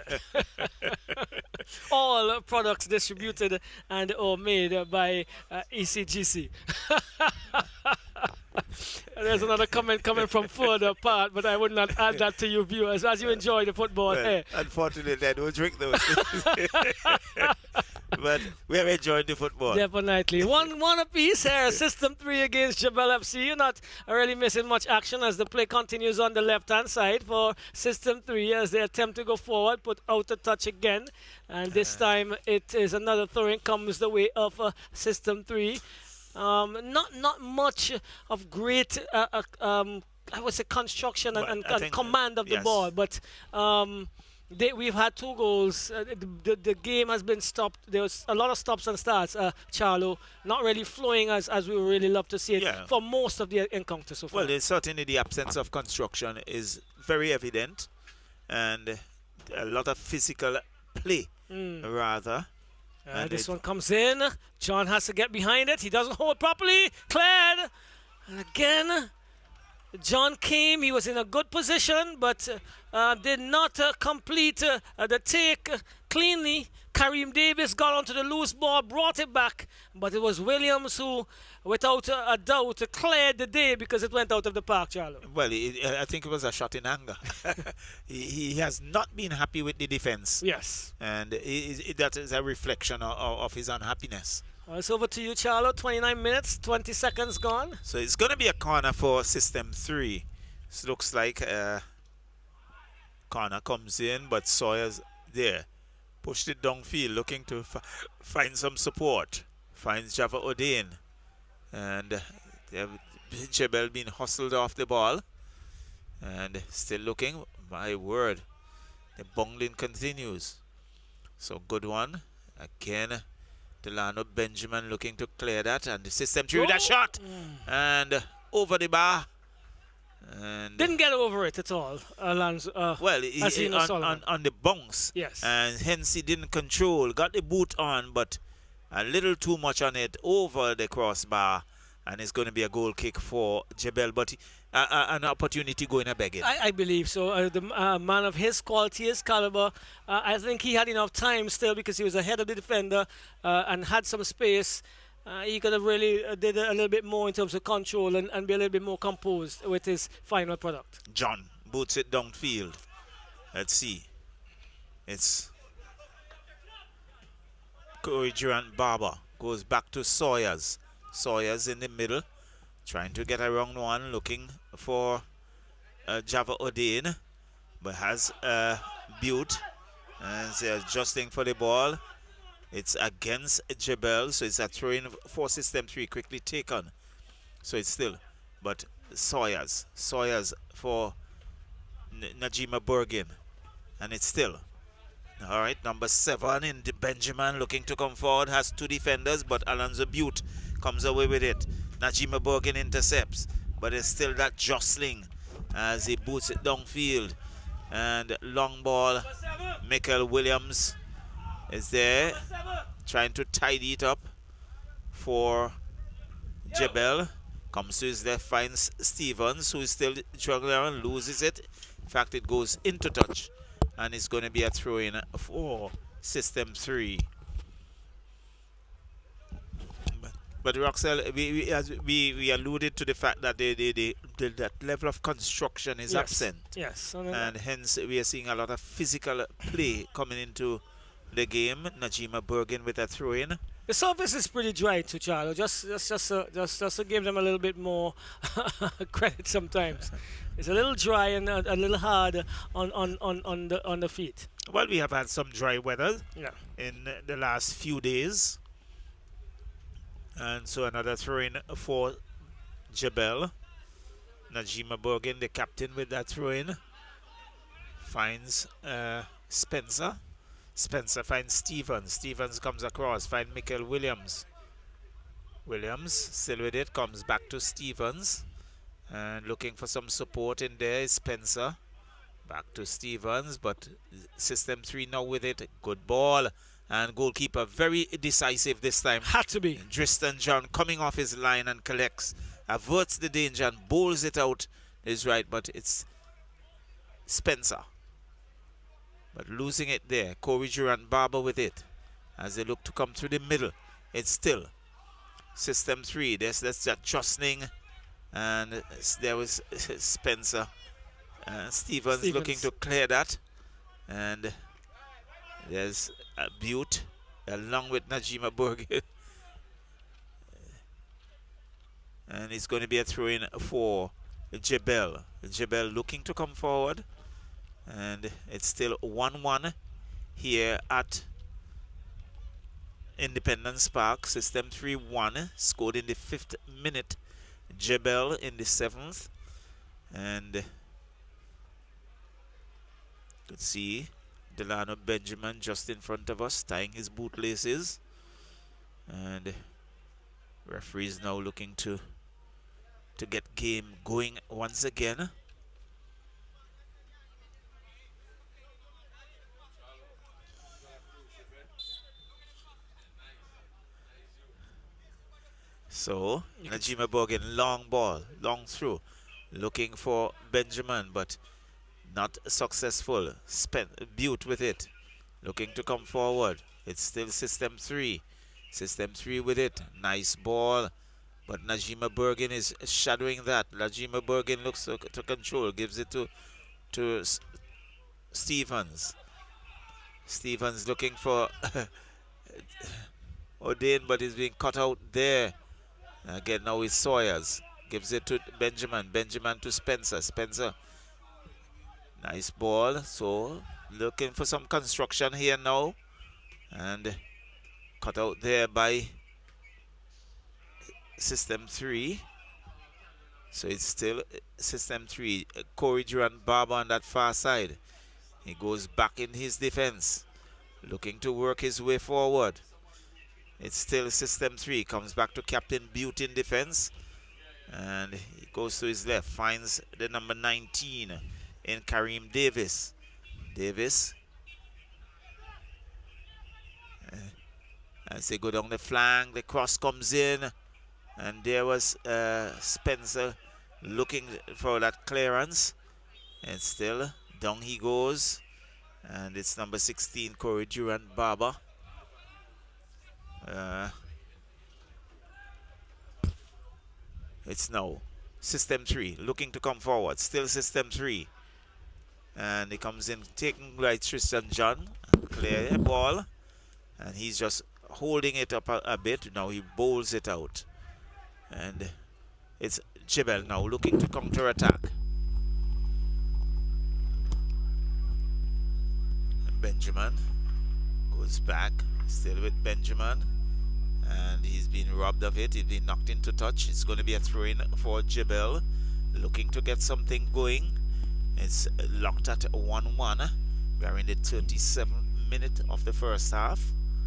All products distributed and or made by ECGC. There's another comment coming from further apart, but I would not add that to you viewers as you enjoy the football. Well, unfortunately, I don't drink those things. But we are enjoying the football. Definitely. One apiece here. System 3 against JeBelle FC. You're not really missing much action as the play continues on the left-hand side for System 3 as they attempt to go forward, put out a touch again. And this time it is another throw-in comes the way of System 3. Not much of great, I would say, construction and command of the ball, but we've had 2 goals. The game has been stopped. There was a lot of stops and starts, Charlo, not really flowing as we would really love to see it for most of the encounters so far. Well, certainly the absence of construction is very evident, and a lot of physical play, rather. This one comes in. John has to get behind it. He doesn't hold properly. Cleared. And again, John came. He was in a good position, but did not complete the take cleanly. Kareem Davis got onto the loose ball, brought it back, but it was Williams who, without a doubt, cleared the day because it went out of the park, Charlo. Well, I think it was a shot in anger. he has not been happy with the defense. Yes. And that is a reflection of his unhappiness. It's over to you, Charlo. 29 minutes, 20 seconds gone. So it's going to be a corner for System 3. This looks like corner comes in, but Sawyer's there. Pushed it downfield, looking to find some support. Finds Java Odin. And JeBelle being hustled off the ball. And still looking. My word. The bungling continues. So good one. Again, Delano Benjamin looking to clear that. And the System 3 with that shot. And over the bar. And didn't get over it at all, Alonso. Well, on the bounce. Yes. And Vincy didn't control. Got the boot on, but a little too much on it over the crossbar. And it's going to be a goal kick for JeBelle. But an opportunity going a begging. I believe so. The man of his quality, his caliber, I think he had enough time still because he was ahead of the defender and had some space. He could have really did a little bit more in terms of control and be a little bit more composed with his final product. John boots it downfield. Let's see. It's Corey Durant Barber. Goes back to Sawyers. Sawyers in the middle. Trying to get around one. Looking for Java Odin. But has Butte. And they're adjusting for the ball. It's against JeBelle. So it's a throw-in for System 3. Quickly taken. So it's still. But Sawyers. Sawyers for Najima Bergin. And it's still. All right, number 7 in the Benjamin looking to come forward. Has 2 defenders, but Alonzo Butte comes away with it. Najima Bergin intercepts, but it's still that jostling as he boots it downfield. And long ball, Michael Williams is there trying to tidy it up for JeBelle. Comes to his left, finds Stevens, who is still juggling around, loses it. In fact, it goes into touch. And it's going to be a throw-in for System 3. But Roxelle, we alluded to the fact that that level of construction is absent. Yes. And hence we are seeing a lot of physical play coming into the game. Najima Bergin with a throw-in. The surface is pretty dry too, Charlo. Just to give them a little bit more credit sometimes. It's a little dry and a little hard on the feet. Well, we have had some dry weather in the last few days. And so another throw-in for JeBelle. Najima Bergin, the captain, with that throw-in. Finds Spencer. Spencer finds Stevens. Stevens comes across. Finds Michael Williams. Williams still with it. Comes back to Stevens. And looking for some support in there is Spencer. Back to Stevens. But System 3 now with it. Good ball. And goalkeeper very decisive this time. Had to be. Tristan John coming off his line and collects. Averts the danger and bowls it out. Is right. But it's Spencer. But losing it there. Corey Durant Barber with it. As they look to come through the middle. It's still System 3. There's that jostling. And there was Spencer. Stevens looking to clear that. And there's Butte along with Najima Bergin. And it's going to be a throw-in for JeBelle. JeBelle looking to come forward. And it's still 1-1 here at Independence Park. System 3-1. Scored in the 5th minute. JeBelle in the 7th. And could see Delano Benjamin just in front of us, tying his bootlaces. And referees now looking to get game going once again. So, Najima Bergin, long ball, long through, looking for Benjamin, but not successful. Butte with it, looking to come forward. It's still System 3. System 3 with it. Nice ball, but Najima Bergin is shadowing that. Najima Bergin looks to control, gives it to Stevens. Stevens looking for Odin, but he's being cut out there. Again, now it's Sawyers. Gives it to Benjamin. Benjamin to Spencer. Spencer. Nice ball. So, looking for some construction here now. And cut out there by System 3. So, it's still System 3. Corey Durant Barber on that far side. He goes back in his defense. Looking to work his way forward. It's still System 3. Comes back to Captain Butte in defense. And he goes to his left. Finds the number 19 in Kareem Davis. Davis. As they go down the flank, the cross comes in. And there was Spencer looking for that clearance. And still, down he goes. And it's number 16, Corey Durant Barber. It's now System 3 looking to come forward. Still System 3. And he comes in taking right Tristan John. Clear ball. And he's just holding it up a bit. Now he bowls it out. And it's JeBelle now looking to counter-attack. Benjamin goes back. Still with Benjamin. And he's been robbed of it. He's been knocked into touch. It's going to be a throw-in for JeBelle. Looking to get something going. It's locked at 1-1. We are in the 37th minute of the first half.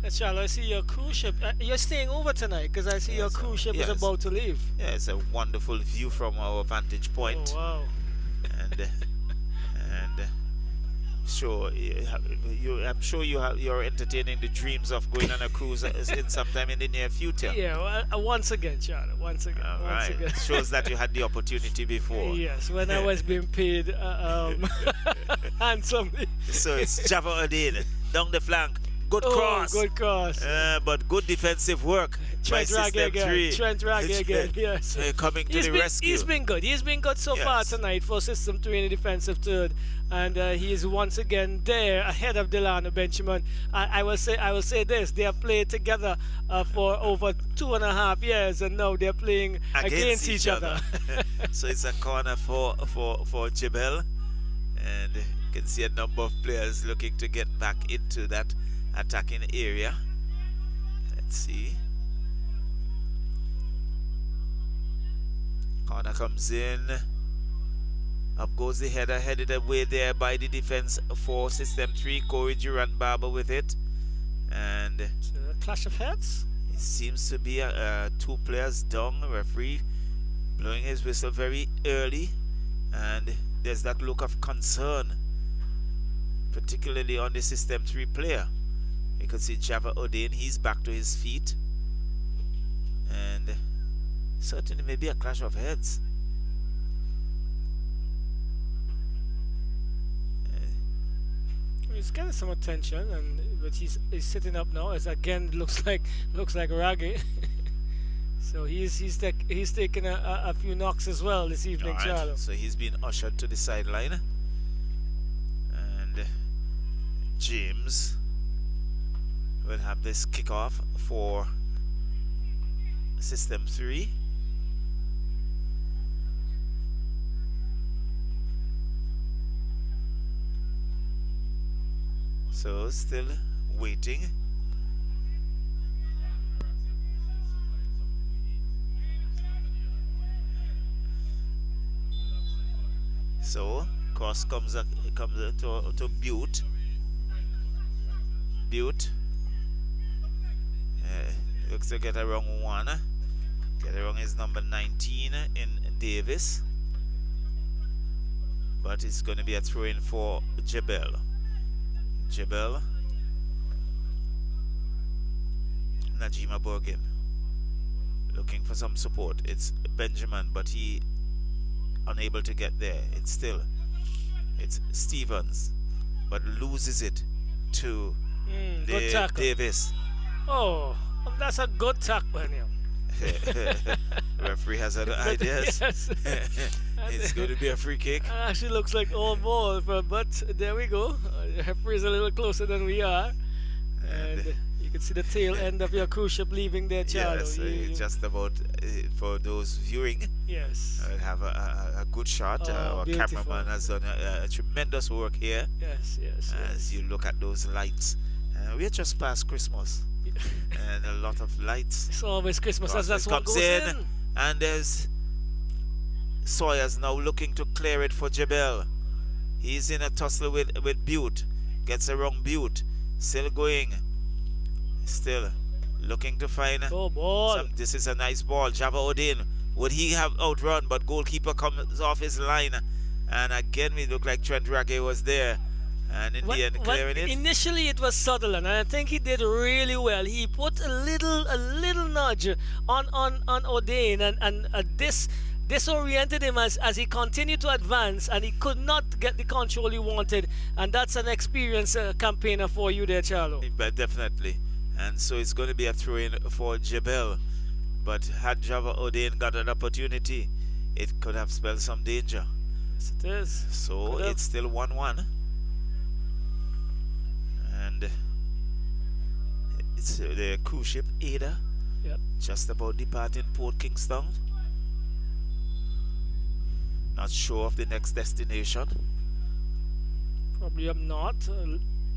Charles, I see your cruise ship. You're staying over tonight because I see your cruise ship is about to leave. Yeah, it's a wonderful view from our vantage point. Oh, wow. And sure, I'm sure you're entertaining the dreams of going on a cruise in sometime in the near future. Yeah, well, once again, Charlie. Once again. All once right. again. Shows that you had the opportunity before. Yes, when I was being paid handsomely. So it's Java Odin down the flank. Good cross. Good cross. But good defensive work by System 3. Trent Raggy again, yes. Coming to the rescue. He's been good. He's been good so far tonight for System 3 in the defensive third. And he is once again there ahead of Delano Benjamin. I will say this. They have played together for over 2.5 years, and now they're playing against each other. So it's a corner for JeBelle. And you can see a number of players looking to get back into that attacking area. Let's see. Corner comes in. Up goes the header, headed away there by the defense for System 3. Corey Durant Barber with it. And it's a clash of heads. It seems to be two players down. The referee blowing his whistle very early. And there's that look of concern, particularly on the System 3 player. You can see Java Odin, he's back to his feet. And certainly maybe a clash of heads. He's getting some attention, but he's sitting up now. As again looks like Raggy. So he's taking a few knocks as well this evening, Charlo. So he's been ushered to the sideline. And James will have this kickoff for System 3. So still waiting. So cross comes to Butte. Butte looks to get around one. Get around his number 19 in Davis. But it's going to be a throw-in for JeBelle. JeBelle. Najima Borgin looking for some support. It's Benjamin, but he unable to get there. It's Stevens, but loses it to Davis. Oh, that's a good tackle. Referee has other ideas. Yes. It's going to be a free kick. It actually looks like all ball, but there we go. The referee is a little closer than we are. And you can see the tail end of your cruise ship leaving there, Charles. Yes, just about for those viewing. Yes. We'll have a good shot. Our cameraman has done a tremendous work here. Yes. As you look at those lights. We're just past Christmas. And a lot of lights. It's always Christmas as that's what goes in. And there's Sawyer's now looking to clear it for JeBelle. He's in a tussle with Butte. Gets around Butte. Still going. Still looking to find this is a nice ball. Java Odin. Would he have outrun, but goalkeeper comes off his line. And again we look like Trent Raggy was there. And in the end, clearing it. Initially, it was Sutherland, and I think he did really well. He put a little nudge on O'Dane, and this disoriented him as he continued to advance, and he could not get the control he wanted. And that's an experienced campaigner for you there, Charlo. But definitely. And so it's going to be a throw-in for JeBelle. But had Java O'Dane got an opportunity, it could have spelled some danger. Yes, it is. So it's still 1-1. And it's the cruise ship Ada. Yep. Just about departing Port Kingston. Not sure of the next destination. Probably up north,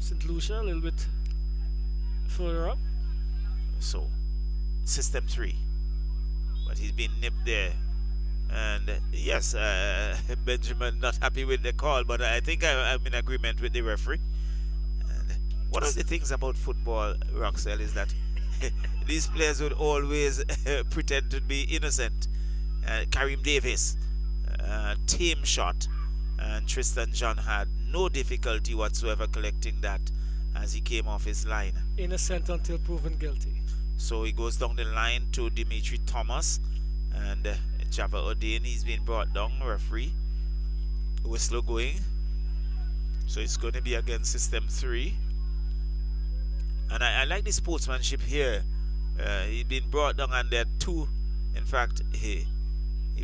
St. Lucia, a little bit further up. So, System 3. But he's been nipped there. And yes, Benjamin not happy with the call, but I think I'm in agreement with the referee. And one of the things about football, Roxelle, is that these players would always pretend to be innocent. Karim Davis, team shot, and Tristan John had no difficulty whatsoever collecting that as he came off his line. Innocent until proven guilty. So he goes down the line to Dimitri Thomas, and Java O'Dane, he's been brought down, referee. Whistle going. So it's going to be against System 3. And I like the sportsmanship here. He's been brought down, and there are two. In fact, he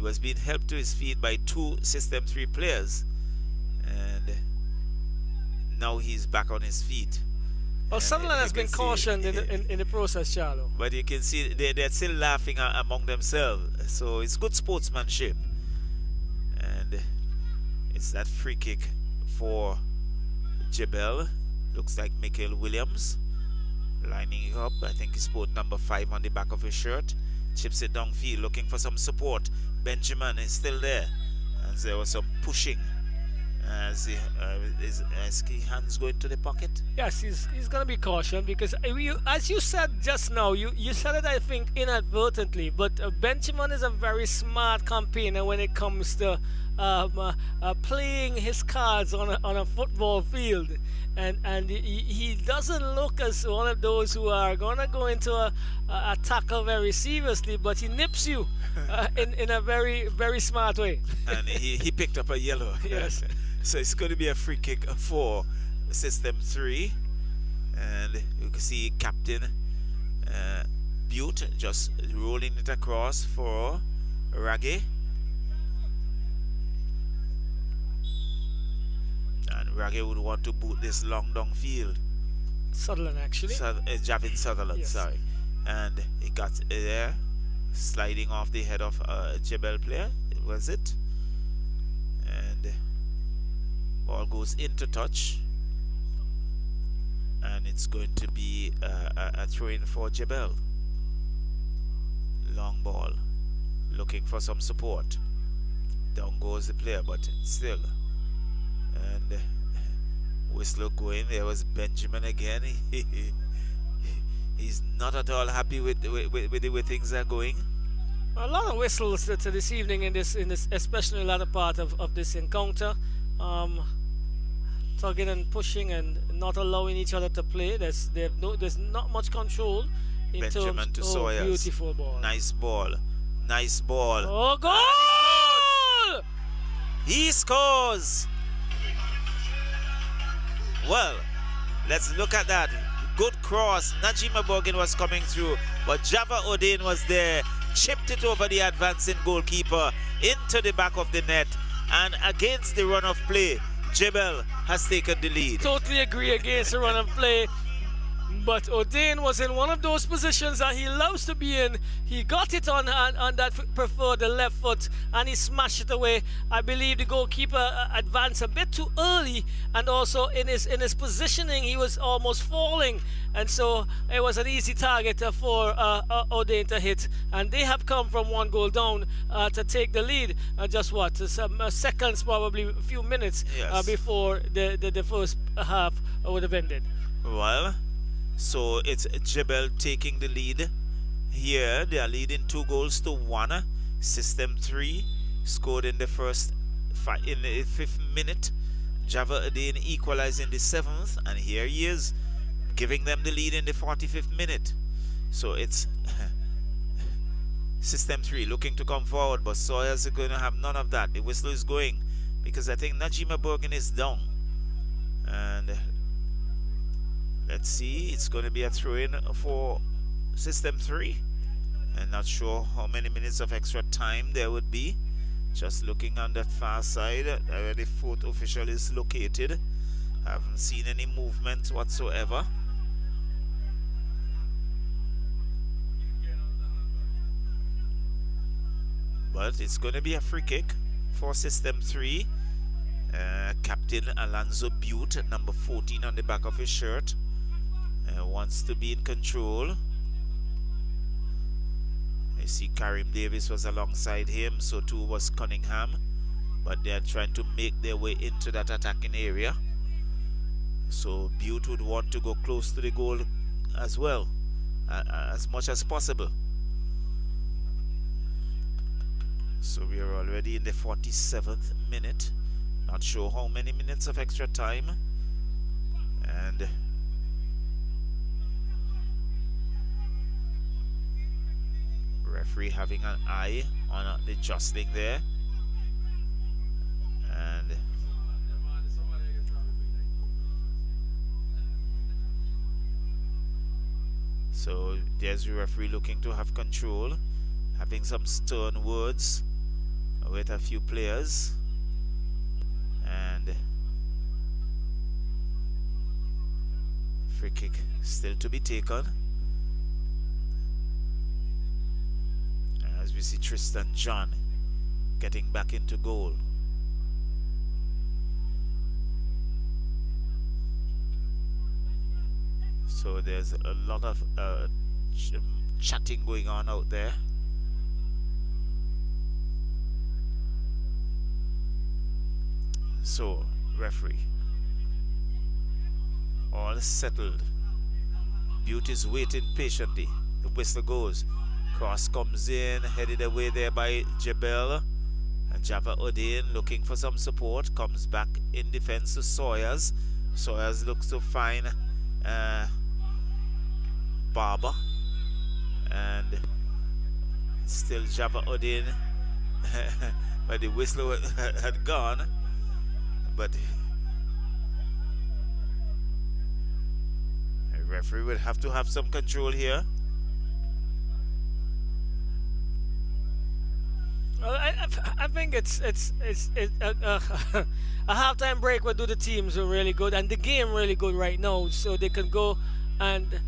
was being helped to his feet by 2 System 3 players. And now he's back on his feet. Well, Sutherland has been cautioned in the process, Charlo. But you can see they're still laughing among themselves. So it's good sportsmanship. And it's that free kick for JeBelle. Looks like Michael Williams lining up. I think he's put number 5 on the back of his shirt. Chips it downfield, looking for some support. Benjamin is still there. And there was some pushing. As his hands go into the pocket. Yes, he's going to be cautioned because as you said just now, you said it, I think, inadvertently, but Benjamin is a very smart campaigner when it comes to playing his cards on a football field, and he doesn't look as one of those who are going to go into a tackle very seriously, but he nips you in a very, very smart way. And he picked up a yellow. Yes. So it's going to be a free kick for System 3. And you can see Captain Butte just rolling it across for Raggy. And Raggy would want to boot this long downfield. Sutherland, actually. Javin Sutherland, yes. Sorry. And he got there, sliding off the head of a JeBelle player. Was it? And ball goes into touch, and it's going to be a throw-in for JeBelle. Long ball, looking for some support. Down goes the player, but still. And whistle going. There was Benjamin again. He's not at all happy with the way things are going. A lot of whistles to this evening in this especially in the latter part of this encounter. Tugging and pushing and not allowing each other to play. There's not much control in Benjamin terms to of Sawyers. Beautiful ball. Nice ball. Nice ball. Oh, goal! He scores. Well, let's look at that. Good cross. Najima Borgin was coming through, but Java O'Dane was there. Chipped it over the advancing goalkeeper into the back of the net, and against the run of play, JeBelle has taken the lead. Totally agree against the run of play. But O'Dane was in one of those positions that he loves to be in. He got it on that preferred the left foot, and he smashed it away. I believe the goalkeeper advanced a bit too early, and also in his positioning he was almost falling, and so it was an easy target for O'Dane to hit. And they have come from 1 goal down to take the lead. Just what, some seconds, probably a few minutes, yes, before the first half would have ended. Well, so it's JeBelle taking the lead here. They are leading 2-1. System 3 scored in the in the 5th minute. Java O'Dane equalized in the 7th, and here he is giving them the lead in the 45th minute. So it's System 3 looking to come forward, but Sawyers are going to have none of that. The whistle is going because I think Najima Bergen is down. And let's see, it's going to be a throw-in for System 3. And not sure how many minutes of extra time there would be. Just looking on that far side where the fourth official is located. Haven't seen any movement whatsoever. But it's going to be a free kick for System 3. Captain Alonso Butte, number 14 on the back of his shirt, wants to be in control. I see Karim Davis was alongside him, so too was Cunningham. But they are trying to make their way into that attacking area. So Butte would want to go close to the goal as well, as much as possible. So we are already in the 47th minute. Not sure how many minutes of extra time. And referee having an eye on the jostling there. And so there's the referee looking to have control, having some stern words with a few players. And free kick still to be taken, as we see Tristan John getting back into goal. So there's a lot of chatting going on out there. So, referee, all settled. Butte is waiting patiently. The whistle goes. Cross comes in, headed away there by JeBelle. And Java Odin looking for some support. Comes back in defense to Sawyers. Sawyers looks to find Barber. And still Java Odin. But the whistle had gone. But the referee will have to have some control here. Well, I think it's a halftime break will do the teams are really good and the game really good right now, so they can go and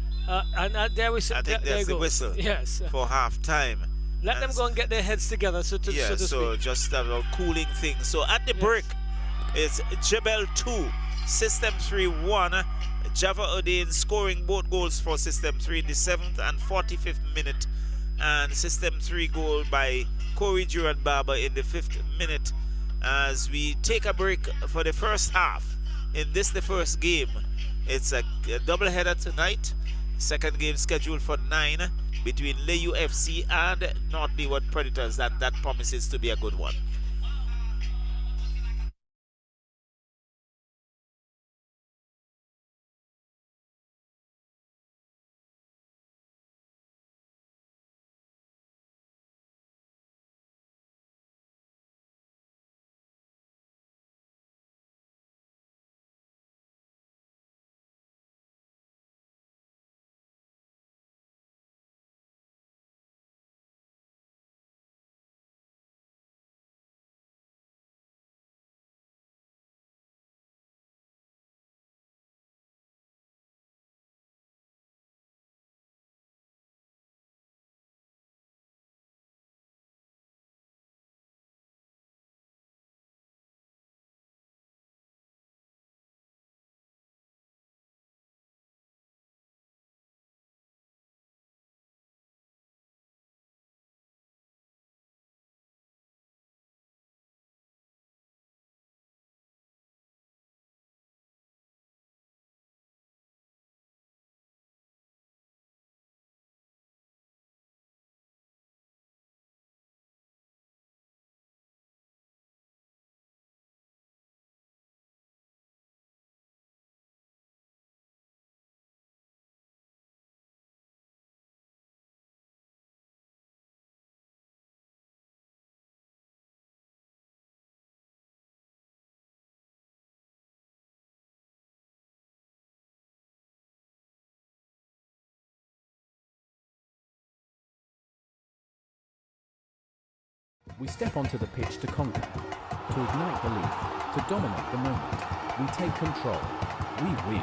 there we I think that's the whistle. Yes. For halftime. Let them go and get their heads together. So just a cooling thing. So at the break, it's JeBelle 2, System 3 1. Java Odin scoring both goals for System 3 in the 7th and 45th minute. And System 3 goal by Corey Durant Barber in the 5th minute. As we take a break for the first half in this, the first game. It's a double-header tonight. Second game scheduled for 9 between Leyu FC and North Leeward Predators. That promises to be a good one. We step onto the pitch to conquer, to ignite belief, to dominate the moment. We take control, we win,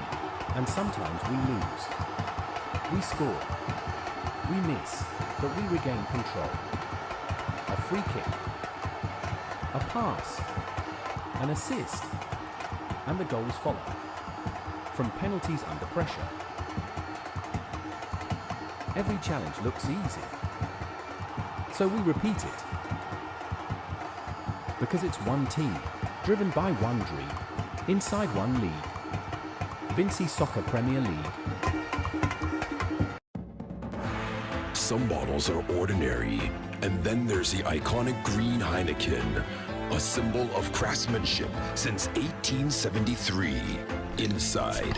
and sometimes we lose. We score, we miss, but we regain control. A free kick, a pass, an assist, and the goals follow. From penalties under pressure. Every challenge looks easy, so we repeat it. Because it's one team, driven by one dream, inside one league. Vincy Soccer Premier League. Some bottles are ordinary, and then there's the iconic green Heineken, a symbol of craftsmanship since 1873. Inside,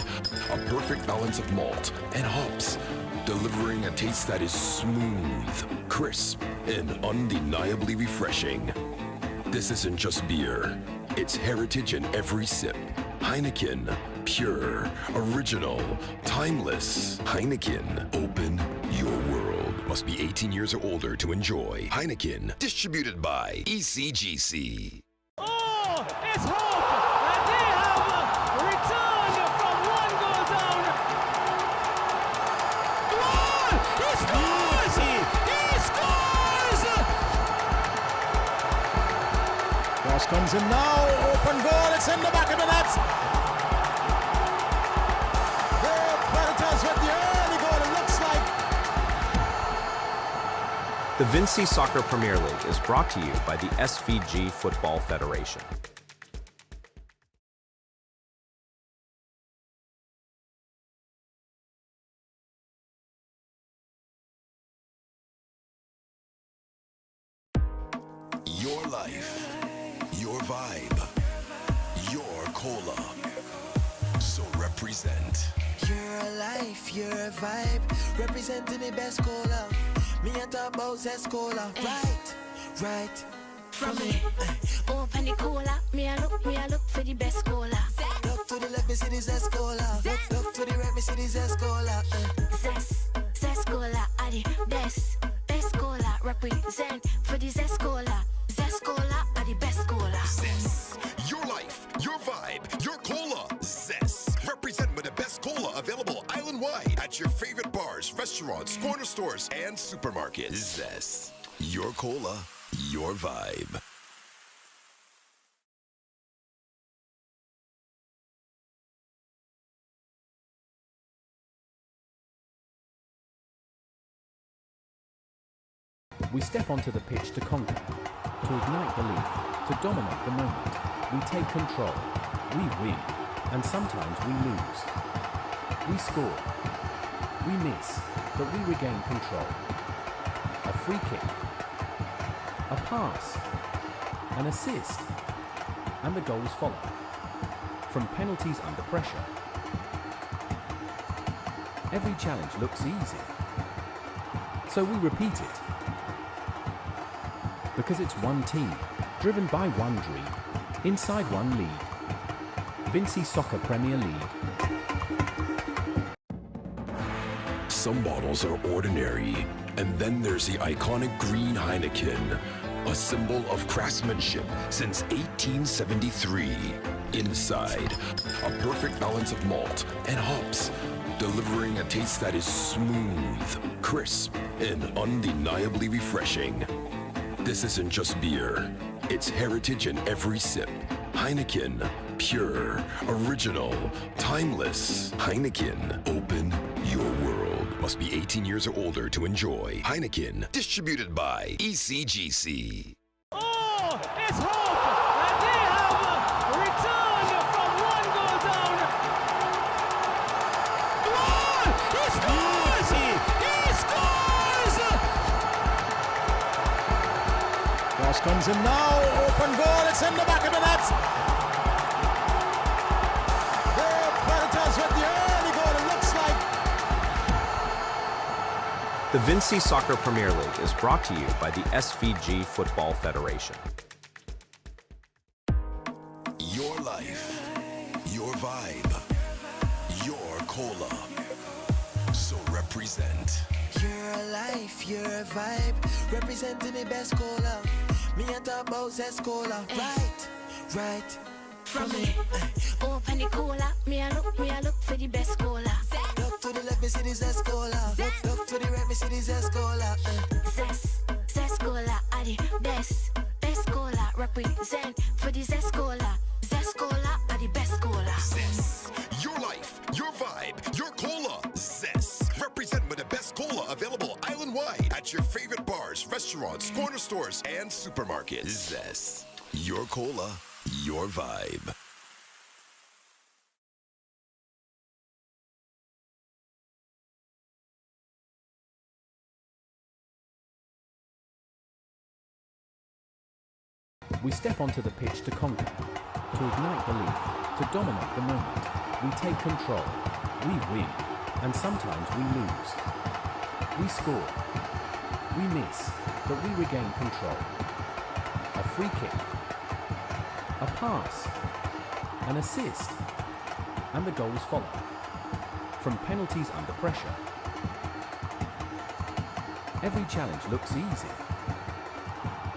a perfect balance of malt and hops, delivering a taste that is smooth, crisp, and undeniably refreshing. This isn't just beer, it's heritage in every sip. Heineken, pure, original, timeless. Heineken, open your world. Must be 18 years or older to enjoy. Heineken, distributed by ECGC. Oh, it's hope! And they have returned from one goal down. Goal! He scores! He scores! Cross comes in now, open goal, it's in the back of the net. The Predators with the early goal, it looks like. The Vincy Soccer Premier League is brought to you by the SVG Football Federation. Your life, your vibe, your cola. So represent. Your life, your vibe, representing the best cola. Me and talk about zest cola. Right. From me, open the cola. Me a look for the best cola. Look to the left, me see the zest cola. Look to the right, me see the zest cola. Zest cola are the best cola. Represent for the zest cola. Zest cola are the best cola. Zest. Your life, your vibe, your cola. Zest. Represent with the best cola available island-wide at your favorite bars, restaurants, corner stores, and supermarkets. Zest. Your cola, your vibe. We step onto the pitch to conquer, to ignite belief, to dominate the moment. We take control, we win, and sometimes we lose. We score, we miss, but we regain control. A free kick, a pass, an assist, and the goals follow. From penalties under pressure. Every challenge looks easy, so we repeat it. Because it's one team, driven by one dream, inside one league. Vincy Soccer Premier League. Some bottles are ordinary, and then there's the iconic green Heineken, a symbol of craftsmanship since 1873. Inside, a perfect balance of malt and hops, delivering a taste that is smooth, crisp, and undeniably refreshing. This isn't just beer, it's heritage in every sip. Heineken, pure, original, timeless. Heineken, open your world. Must be 18 years or older to enjoy. Heineken, distributed by ECGC. Oh, it's hope! And they have returned from one goal down. Goal! He scores! He scores! Cross comes in now, open goal, it's in the back of the net. The Predators with the early goal, it looks like. The Vincy Soccer Premier League is brought to you by the SVG Football Federation. Your life, your vibe, your cola. So represent. Your life, your vibe, representing the best cola. Me a talk about Zescola. Right. From me. Open the cooler, me a look for the best cola. Look to the left, me see the Zescola. Look to the right, me see the Zescola. Zest cola are the best cola. Represent for the Zest cola. Zest cola are the best cola. Zest. Your life, your vibe, your cola. Zest. Represent with the best cola available island-wide at your favorite bars, restaurants, corner stores, and supermarkets. Zest. Your cola, your vibe. We step onto the pitch to conquer, to ignite belief, to dominate the moment. We take control, we win, and sometimes we lose. We score, we miss, but we regain control. A free kick, a pass, an assist, and the goals follow. From penalties under pressure. Every challenge looks easy,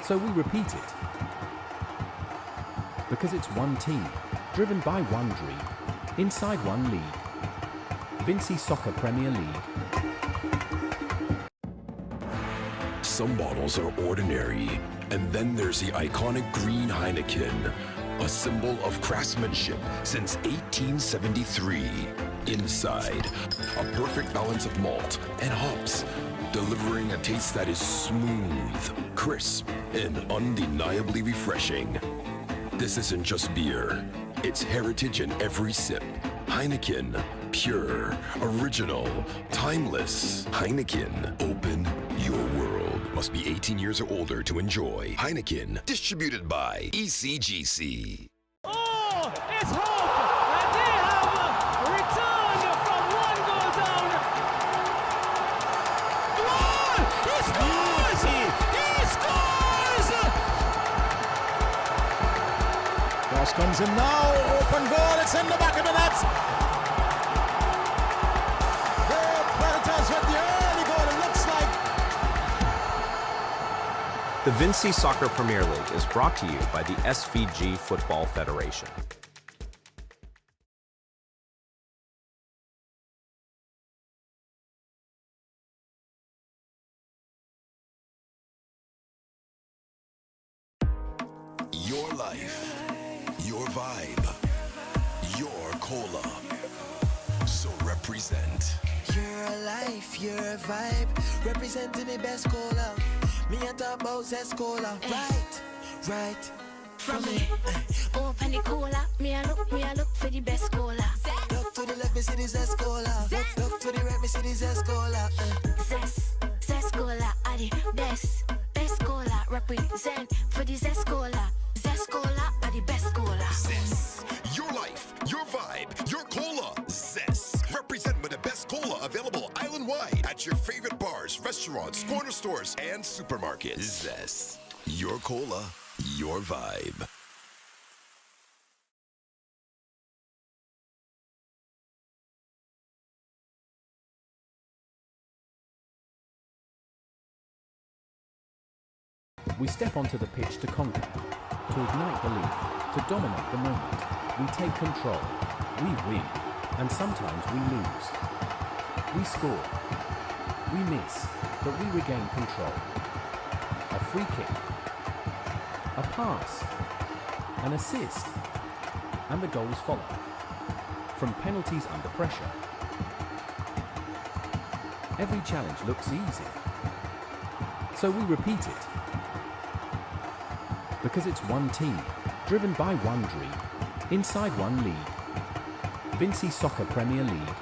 so we repeat it. Because it's one team, driven by one dream, inside one league. Vincy Soccer Premier League. Some bottles are ordinary, and then there's the iconic green Heineken, a symbol of craftsmanship since 1873. Inside, a perfect balance of malt and hops, delivering a taste that is smooth, crisp, and undeniably refreshing. This isn't just beer, it's heritage in every sip. Heineken, pure, original, timeless. Heineken, open your world. Must be 18 years or older to enjoy. Heineken, distributed by ECGC. Oh, it's hope! And they have returned from one goal down. Goal! He scores! He scores! Cross comes in now, open goal, it's in the back of the net. The Predators with the early goal, it looks like. The Vincy Soccer Premier League is brought to you by the SVG Football Federation. Your life, your vibe, your cola. So represent. Your life, your vibe, representing the best cola. Me a talk about Zescola. Right. From me. Open the cooler, me a look for the best cola. Look to the left, me see the Zescola. Look to the right, me see the Zescola. Zest cola are the best cola. Represent for the Zest cola. Zest cola are the best cola. Zest. Your life, your vibe, your cola. Zest. Represent with the best cola available island-wide at your favorite bars, restaurants, corner stores, and supermarkets. Zest. Your cola, your vibe. We step onto the pitch to conquer, to ignite belief, to dominate the moment. We take control, we win, and sometimes we lose. We score, we miss, but we regain control. A free kick, a pass, an assist, and the goals follow. From penalties under pressure. Every challenge looks easy, so we repeat it. Because it's one team, driven by one dream, inside one league. Vincy Soccer Premier League.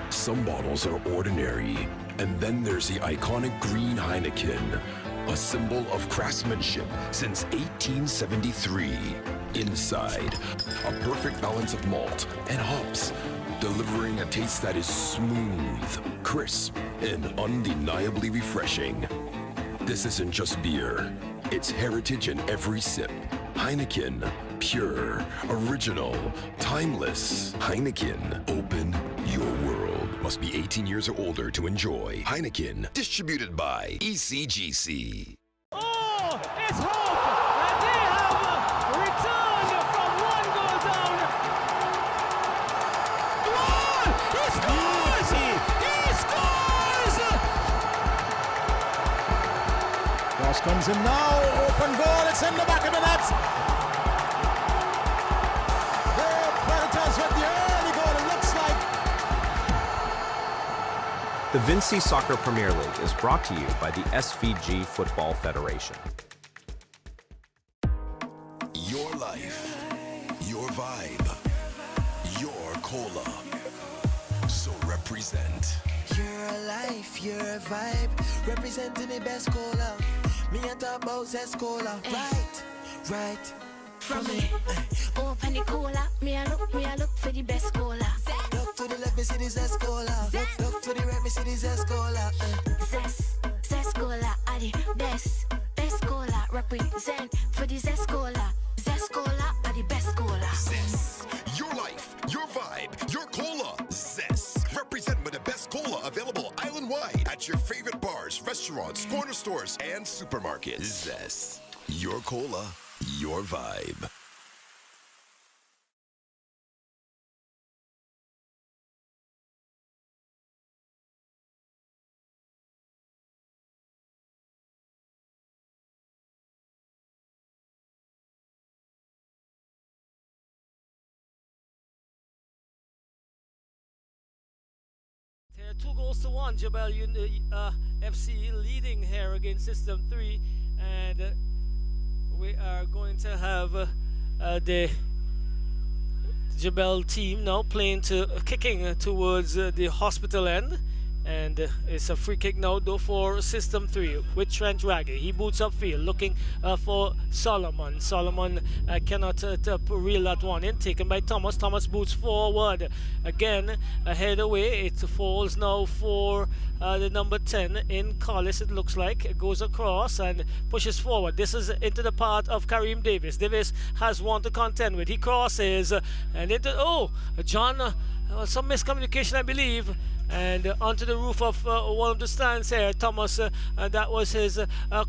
Some bottles are ordinary, and then there's the iconic green Heineken, a symbol of craftsmanship since 1873. Inside, a perfect balance of malt and hops, delivering a taste that is smooth, crisp, and undeniably refreshing. This isn't just beer, it's heritage in every sip. Heineken, pure, original, timeless. Heineken, open your world. Must be 18 years or older to enjoy. Heineken, distributed by ECGC. Oh, it's hope! And they have returned from one goal down. One! He scores! He scores! Cross comes in now. Open goal. It's in the back of the net. The Predators with the early goal. It looks like. The Vincy Soccer Premier League is brought to you by the SVG Football Federation. Your life, your vibe, your cola. So represent. Your life, your vibe, representing the best cola. Me and talk about Zest Cola. Right. From me, open the cola. Me I look for the best cola. Look to the left, me see the Zest Cola. Look to the right, me see the Zest Cola. Zest cola are the best cola. Represent for the Zest cola. Zest cola are the best cola. Zest. Your life, your vibe, your cola. Zest. Represent with the best cola available island-wide at your favorite bars, restaurants, corner stores, and supermarkets. Zest. Your cola, your vibe. Here, 2-1, JeBelle FC leading here against System 3, and we are going to have the JeBelle team now kicking towards the hospital end. And it's a free kick now though for System 3 with Trent Raggy. He boots upfield looking for Solomon. Solomon cannot reel that one in. Taken by Thomas. Thomas boots forward. Again, ahead away. It falls now for the number 10 in Collis, it looks like. It goes across and pushes forward. This is into the part of Kareem Davis. Davis has one to contend with. He crosses and into, John, some miscommunication I believe. And onto the roof of one of the stands here, Thomas, that was his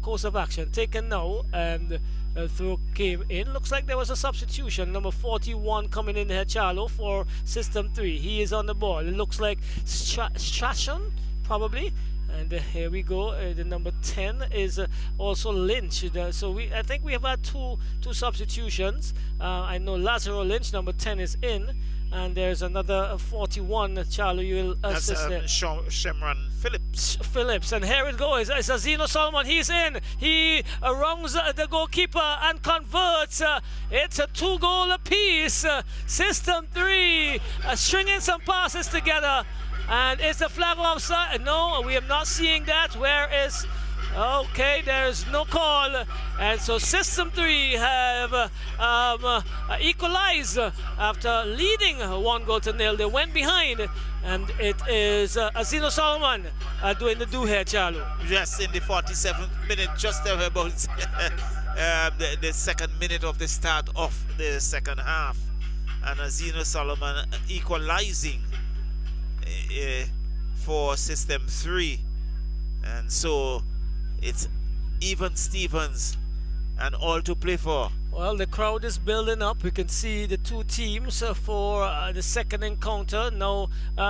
course of action. Taken now, and throw came in. Looks like there was a substitution. Number 41 coming in here, Charlo, for System 3. He is on the ball. It looks like Strachan, probably. And here we go. The number 10 is also Lynch. So I think we have had two substitutions. I know Lazaro Lynch, number 10, is in. And there's another 41, Charlie, you will assist there. Shemran Phillips. And here it goes. It's Azino Solomon. He's in. He wrongs the goalkeeper and converts. It's a 2-goal apiece. System 3 stringing some passes together. And is the flag offside? No, we are not seeing that. Where is... Okay, there's no call, and so System 3 have equalized after leading 1-0. They went behind, and it is Azino Solomon doing the do here, Charlo. Yes, in the 47th minute, just about the second minute of the start of the second half, and Azino Solomon equalizing for System 3, and so it's even Stevens and all to play for. Well, the crowd is building up. We can see the two teams for the second encounter now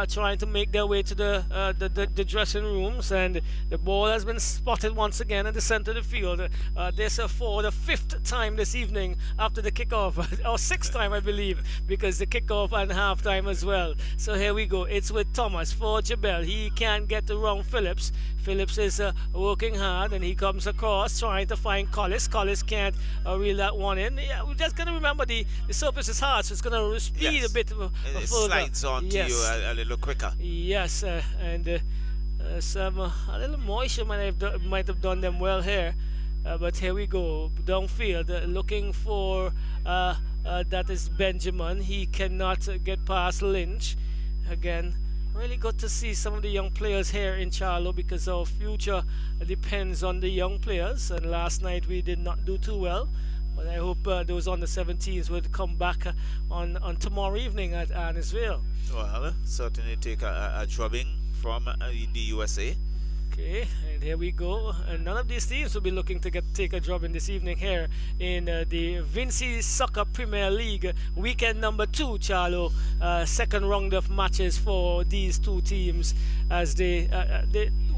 trying to make their way to the dressing rooms, and the ball has been spotted once again in the center of the field. This for the 5th time this evening after the kickoff, or 6th time I believe, because the kickoff and halftime as well. So here we go. It's with Thomas for JeBelle. He can't get around Phillips. Phillips is working hard, and he comes across trying to find Collis. Collis can't reel that one in. Yeah, we just gotta remember the surface is hard, so it's gonna speed a bit further. It slides on to you a little quicker. Yes, and some a little moisture might have done them well here. But here we go downfield, looking for that is Benjamin. He cannot get past Lynch. Again, really good to see some of the young players here in Charlo, because our future depends on the young players. And last night we did not do too well. But I hope those under 17s would come back on tomorrow evening at Israel. Well, certainly take a drubbing from the USA. Okay, and here we go. And none of these teams will be looking to take a job in this evening here in the Vincy Soccer Premier League weekend number 2, Charlo. Second round of matches for these two teams as they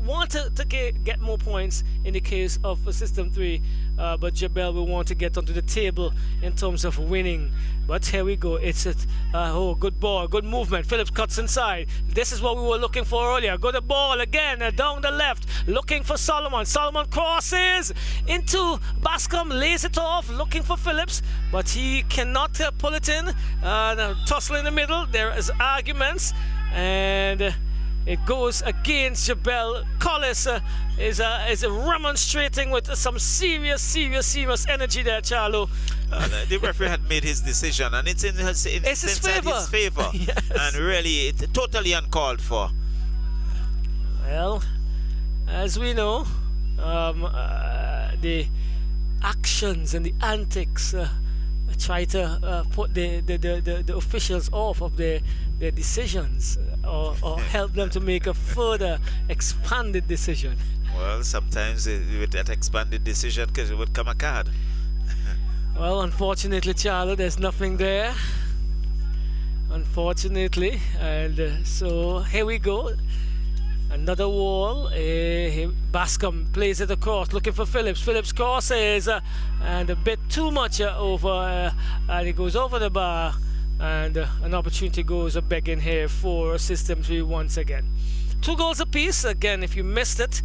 want to get more points in the case of System 3, but JeBelle will want to get onto the table in terms of winning. But here we go. It's a good ball, good movement. Phillips cuts inside. This is what we were looking for earlier. Good ball again down the left, looking for Solomon. Solomon crosses into Bascom, lays it off, looking for Phillips, but he cannot pull it in. Tussle in the middle. There is arguments, and it goes against JeBelle. Collis is remonstrating with some serious energy there, Charlo. The referee had made his decision, and it's in his favor. Yes. And really, it's totally uncalled for. Well, as we know, the actions and the antics try to put the officials off of their decisions, or help them to make a further expanded decision. Well, sometimes with that expanded decision, because it would come a card. Well, unfortunately, Charlo, there's nothing there. Unfortunately, and so here we go. Another wall. Bascom plays it across, looking for Phillips. Phillips crosses, and a bit too much over, and it goes over the bar, and an opportunity goes begging here for System 3 once again. 2 goals apiece. Again, if you missed it,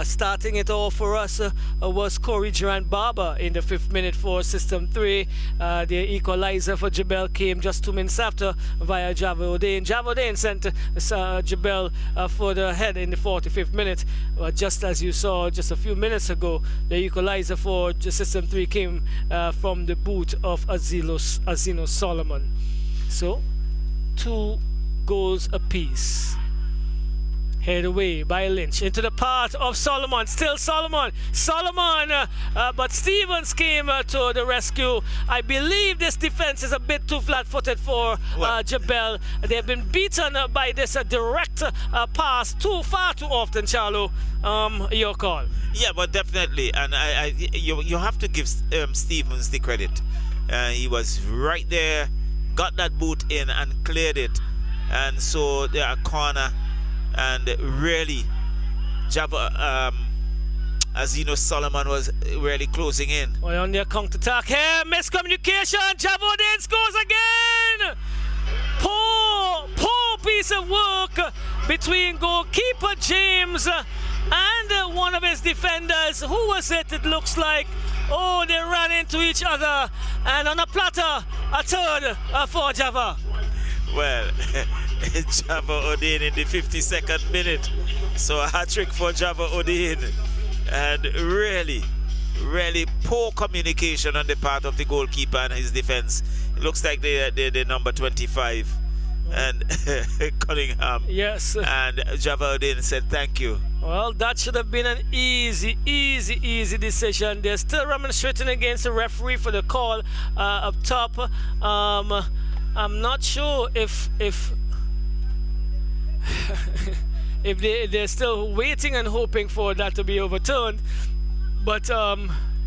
starting it all for us was Corey Durant Barber in the 5th minute for System 3. The equalizer for JeBelle came just 2 minutes after via Java O'Dane. Java O'Dane sent JeBelle for the head in the 45th minute. Just as you saw just a few minutes ago, the equalizer for System 3 came from the boot of Azino Solomon. So, 2 goals apiece. Head away by Lynch into the path of Solomon. Still Solomon, but Stevens came to the rescue. I believe this defense is a bit too flat-footed for JeBelle. They've been beaten by this direct pass far too often, Charlo. Your call. Yeah, but definitely, and you have to give Stevens the credit. He was right there, got that boot in and cleared it, and so there are corner. And really, Azino Solomon was really closing in. Well, on their counter-attack here, miscommunication. Javodin scores again. Poor piece of work between goalkeeper James and one of his defenders. Who was it? It looks like. Oh, they ran into each other. And on a platter, a third for Java. Well, Java O'Dane in the 52nd minute. So a hat-trick for Java O'Dane. And really poor communication on the part of the goalkeeper and his defense. It looks like they're number 25. And Cunningham. Yes. And Java O'Dane said thank you. Well, that should have been an easy decision. They're still remonstrating against the referee for the call up top. I'm not sure if they're still waiting and hoping for that to be overturned, but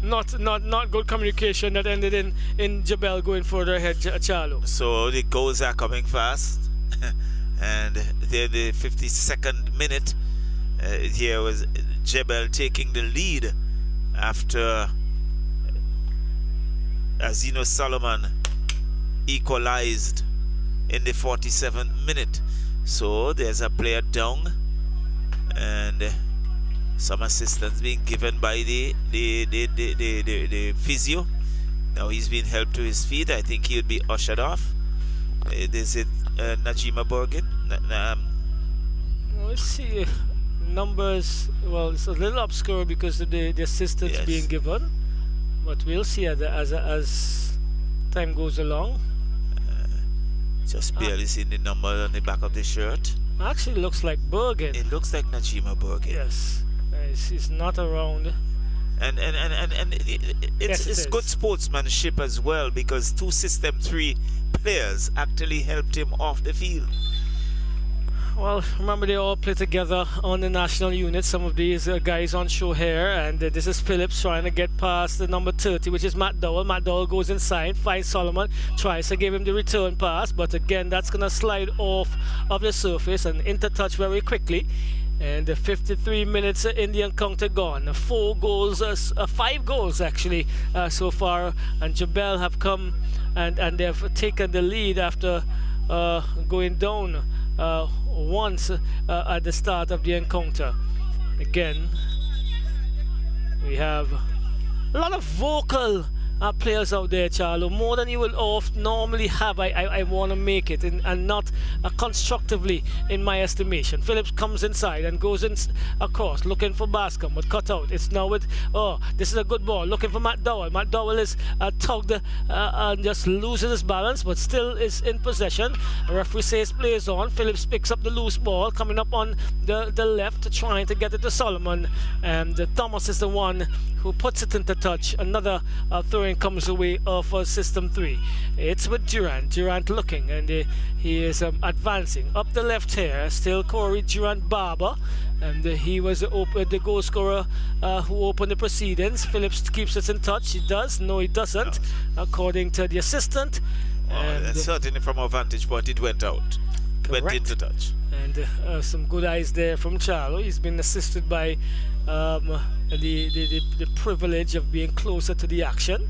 not good communication that ended in JeBelle going further ahead, Charlo. So the goals are coming fast, and they're the 52nd minute. Here was JeBelle taking the lead after Azino Solomon equalized in the 47th minute. So there's a player down, and some assistance being given by the physio. Now he's being helped to his feet. I think he'll be ushered off. Is it Najima Borgin? Let's see. Numbers, well, it's a little obscure because of the assistance being given, but we'll see as time goes along. Just barely seeing the number on the back of the shirt. Actually looks like Bergen. It looks like Najima Bergen. Yes. He's not around. And it's good sportsmanship as well, because 2 System 3 players actually helped him off the field. Well, remember they all play together on the national unit. Some of these guys on show here, and this is Phillips trying to get past the number 30, which is Matt Dowell. Matt Dowell goes inside, finds Solomon, tries to give him the return pass, but again that's going to slide off of the surface and into touch very quickly. And 53 minutes in the encounter gone. 5 goals actually so far, and JeBelle have come and they've taken the lead after going down once at the start of the encounter. Again, we have a lot of vocal players out there, Charlo, more than you will normally have. I want to make it, and not constructively in my estimation. Phillips comes inside and goes in across looking for Bascom, but cut out. It's now with, this is a good ball, looking for Matt Dowell. Matt Dowell is tugged and just loses his balance, but still is in possession. The referee says plays on. Phillips picks up the loose ball, coming up on the left, trying to get it to Solomon, and Thomas is the one who puts it into touch. Another throwing comes away of System 3. It's with Durant looking, and he is advancing up the left here. Still Corey Durant Barber, and he was the goal scorer who opened the proceedings. Phillips keeps us in touch. He does. No, he doesn't, according to the assistant. Certainly from our vantage point it went out. Correct. Went into touch. And some good eyes there from Charlo. He's been assisted by the privilege of being closer to the action.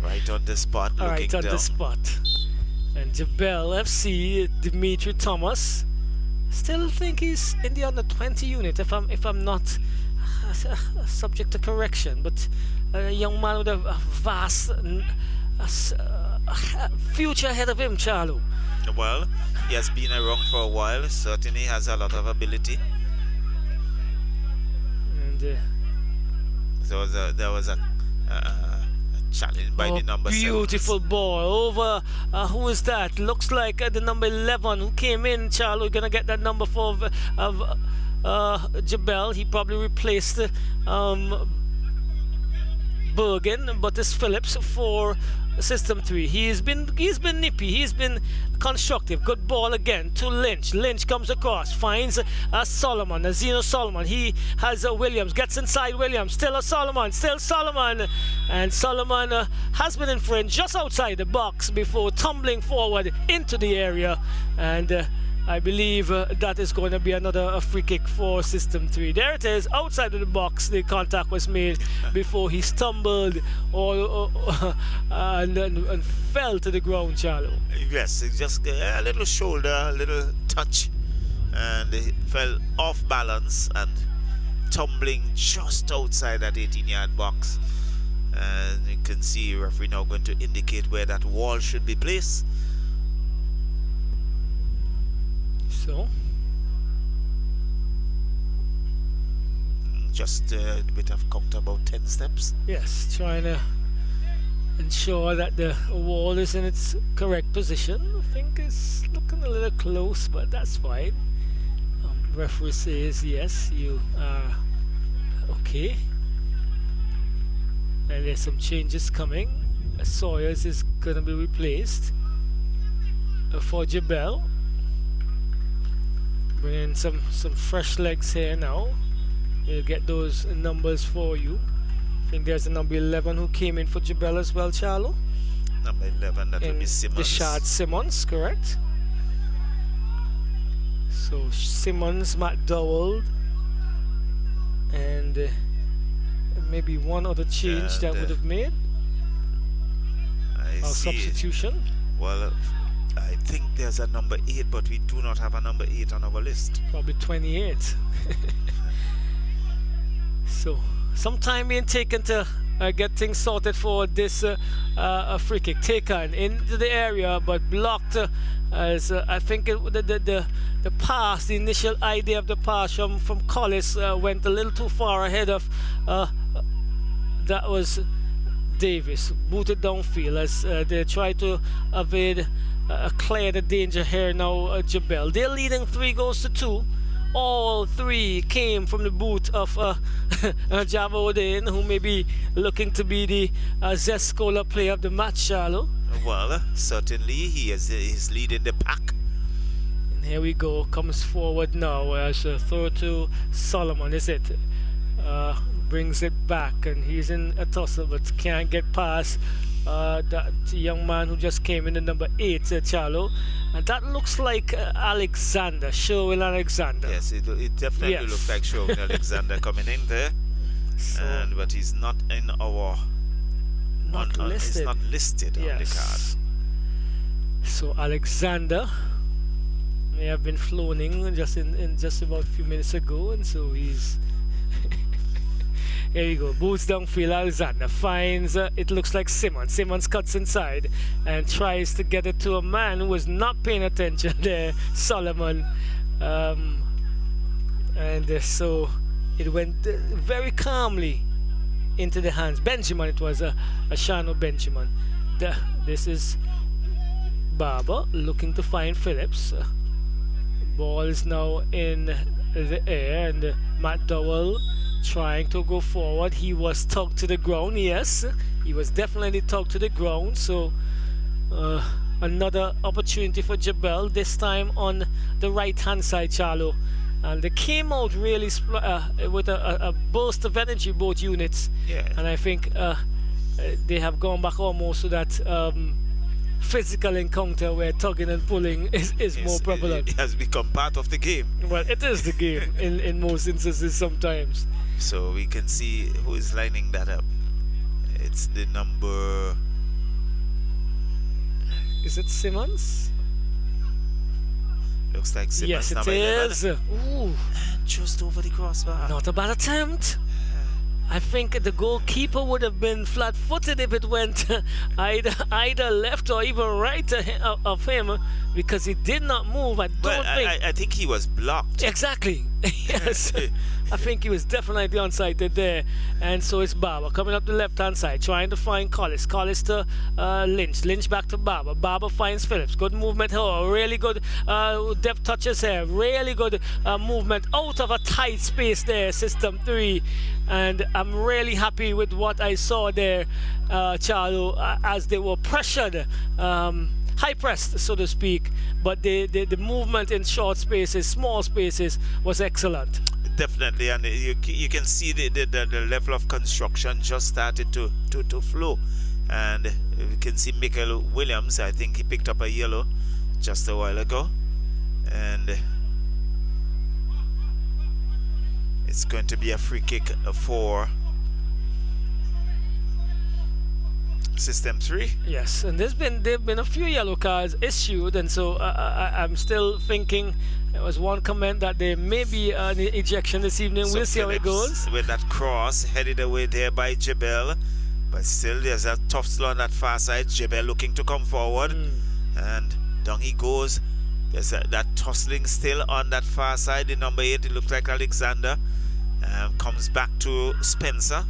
Right on the spot, looking right on down. the spot. And JeBelle FC, Dimitri Thomas, still think he's in the under 20 unit, if I'm not subject to correction. But a young man with a vast future ahead of him, Charlo. Well, he has been around for a while. Certainly has a lot of ability. And there was a challenge by the number 7. Beautiful ball over. Who is that? Looks like the number 11 who came in. Charlo gonna get that number 4 of JeBelle. He probably replaced Bergen, but it's Phillips for System 3. He's been nippy, he's been constructive. Good ball again to Lynch. Lynch comes across, finds Solomon, Zeno Solomon. He has Williams, gets inside Williams. Still Solomon, and Solomon has been in front just outside the box before tumbling forward into the area, and I believe that is going to be another free kick for System 3. There it is, outside of the box. The contact was made before he stumbled and fell to the ground, Charlo. Yes, just a little shoulder, a little touch, and he fell off balance and tumbling just outside that 18-yard box. And you can see referee now going to indicate where that wall should be placed. So, just a bit of count, about 10 steps. Yes, trying to ensure that the wall is in its correct position. I think it's looking a little close, but that's fine. Referee says yes, you are okay. And there's some changes coming. Sawyers is going to be replaced for JeBelle. Bring in some fresh legs here now. We'll get those numbers for you. I think there's a number 11 who came in for JeBelle as well, Charlo. Number 11, that would be Simmons. Deshard Simmons, correct. So Simmons, Matt Dowell, and maybe one other change that would have made. Or substitution. Well, I think there's a number 8, but we do not have a number 8 on our list. Probably 28. So, some time being taken to get things sorted for this free kick taken into the area, but blocked as I think the pass, the initial idea of the pass from Collis went a little too far ahead of that was Davis, booted downfield as they try to evade clear the danger here now. JeBelle, they're leading 3-2 all three came from the boot of Javodin, who may be looking to be the Zescola player of the match, Charlo. Well, certainly he's leading the pack. And here we go, comes forward now as a throw to Solomon, is it? Brings it back, and he's in a tussle but can't get past that young man who just came in, the number 8, Charlo. And that looks like Alexander, Sherwin Alexander. Yes, it definitely looks like Sherwin Alexander coming in there. So, but he's not in our... listed. He's not listed on the card. So Alexander may have been flown in just about a few minutes ago, and so he's... Here we go, boots downfield. Alexander finds, it looks like Simmons. Simmons cuts inside and tries to get it to a man who was not paying attention there, Solomon. So it went very calmly into the hands. Benjamin, it was a Shano Benjamin. This is Barber looking to find Phillips. Ball is now in the air, and Matt Dowell trying to go forward. He was tugged to the ground. Yes, he was definitely tugged to the ground. So another opportunity for JeBelle, this time on the right hand side, Charlo. And they came out really with a burst of energy, both units. Yeah. And I think they have gone back almost to that physical encounter where tugging and pulling is more prevalent. It has become part of the game. Well, it is the game in most instances sometimes. So we can see who is lining that up. It's the number... Is it Simmons? Looks like Simmons. Yes, it number is. 11. Ooh. Just over the crossbar. Not a bad attempt. I think the goalkeeper would have been flat-footed if it went either left or even right of him, because he did not move. I think he was blocked. Exactly. Yes. I think he was definitely unsighted there. And so it's Barber coming up the left-hand side, trying to find Collis. Collis to Lynch. Lynch back to Barber. Barber finds Phillips. Good movement. Oh, really good depth touches here. Really good movement out of a tight space there, System 3. And I'm really happy with what I saw there, Charlo, as they were pressured. High pressed, so to speak, but the movement in short spaces, small spaces, was excellent. Definitely, and you can see the level of construction just started to flow. And you can see Michael Williams, I think he picked up a yellow just a while ago. And it's going to be a free kick for System 3. Yes, and there've been a few yellow cards issued, and so I'm still thinking. There was one comment that there may be an ejection this evening. So we'll see Phillips, how it goes. With that cross headed away there by JeBelle, but still there's a tough slow on that far side. JeBelle looking to come forward, and down he goes. There's that tussling still on that far side. The number 8, it looks like Alexander, comes back to Spencer,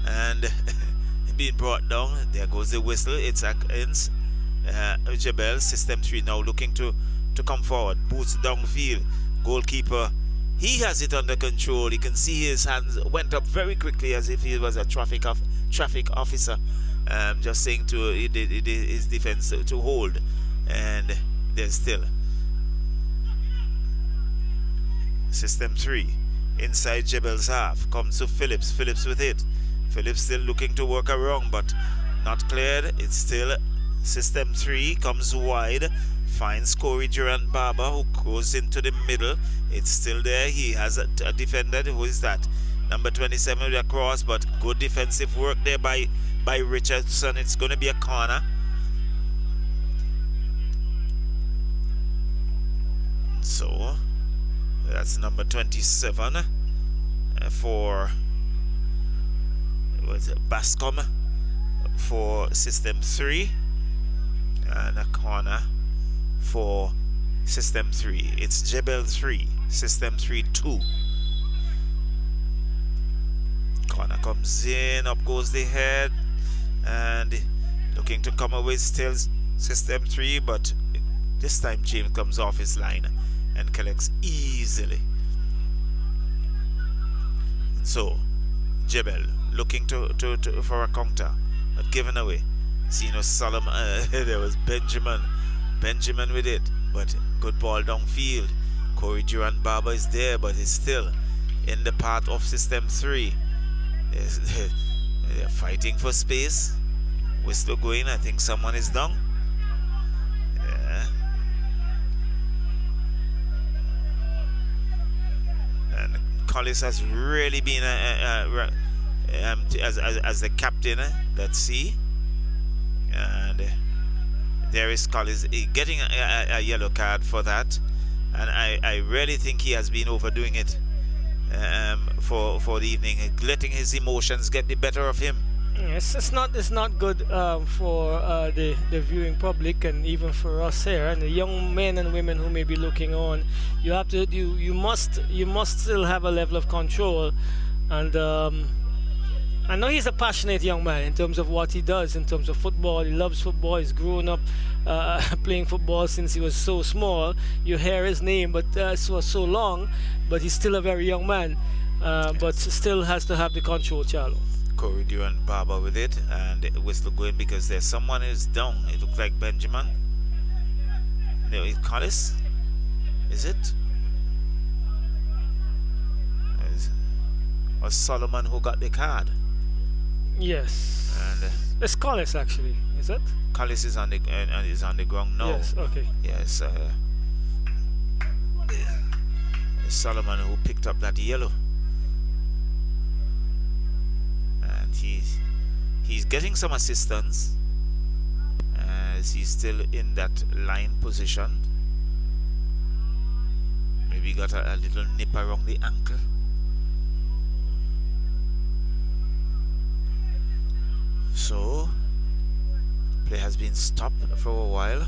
and being brought down. There goes the whistle. It's against JeBelle. System 3 now looking to come forward. Boots downfield. Goalkeeper, he has it under control. You can see his hands went up very quickly as if he was a traffic officer, just saying to his defense to hold. And there's still System 3 inside JeBelle's half. Comes to Phillips. Phillips with it. Phillips still looking to work around, but not cleared. It's still System 3, comes wide, finds Corey Durant Barber, who goes into the middle. It's still there. He has a defender. Who is that? Number 27 with a cross, but good defensive work there by Richardson. It's going to be a corner. So that's number 27 for Bascom for System 3, and a corner for System 3. It's JeBelle 3, System 3 2. Corner comes in, up goes the head, and looking to come away still System 3, but this time James comes off his line and collects easily. So, JeBelle looking to for a counter, but given away. See, Solomon, there was Benjamin with it, but good ball downfield. Corey Durant Barber is there, but he's still in the path of System 3. They're fighting for space. Whistle going, I think someone is down. Yeah. And Collis has really been as the captain, let's see. And there is Collis getting a yellow card for that. And I really think he has been overdoing it for the evening, letting his emotions get the better of him. Yes, it's not good for the viewing public and even for us here and the young men and women who may be looking on. You must still have a level of control, and I know he's a passionate young man in terms of what he does in terms of football. He loves football. He's grown up playing football since he was so small. You hear his name, but so long. But he's still a very young man, but still has to have the control, Charlo. Corey Durant Barber with it, and whistle going because there's someone who's down. It looks like Benjamin. No, it's Collis. Is it? Or Solomon who got the card? Yes. And it's Collis actually, is it? Collis is on the ground now. Yes. Okay. Yes. It's Solomon who picked up that yellow. And he's getting some assistance as he's still in that line position. Maybe got a little nip around the ankle. So play has been stopped for a while.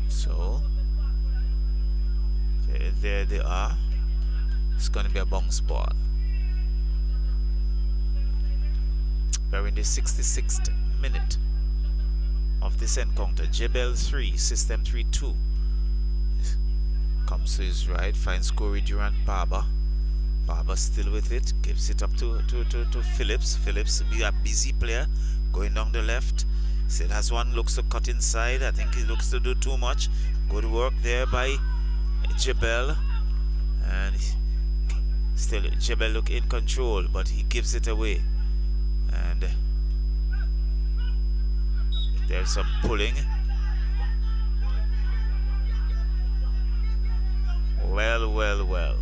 So there they are. It's going to be a bounce ball. We're in the 66th minute of this encounter. JeBelle 3, System 3 2. Comes to his right, finds Corey Durant Barber. Barber still with it, gives it up to Phillips. Phillips be a busy player, going down the left. Still has one, looks to cut inside. I think he looks to do too much. Good work there by JeBelle. And still JeBelle look in control, but he gives it away. And there's some pulling. Well.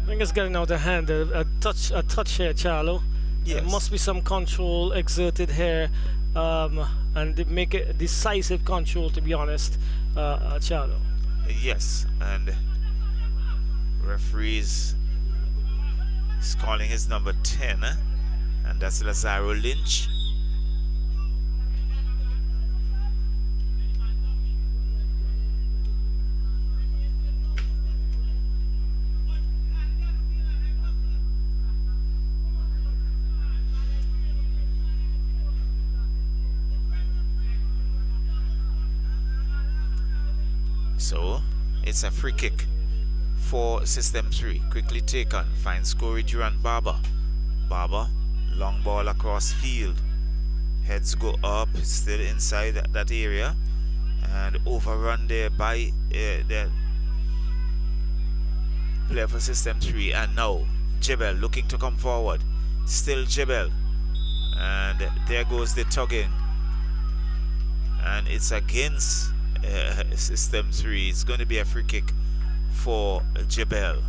I think it's getting out of hand. A touch here, Charlo. Yes. There must be some control exerted here, and make it decisive control, to be honest, Charlo. Yes, and referees is calling his number 10, and that's Lazaro Lynch. So it's a free kick for System 3. Quickly taken. Finds Corey Durant Barber. Barber, long ball across field. Heads go up, still inside that area. And overrun there by the player for System 3. And now JeBelle looking to come forward. Still JeBelle. And there goes the tugging. And it's against System 3. It's going to be a free kick for JeBelle.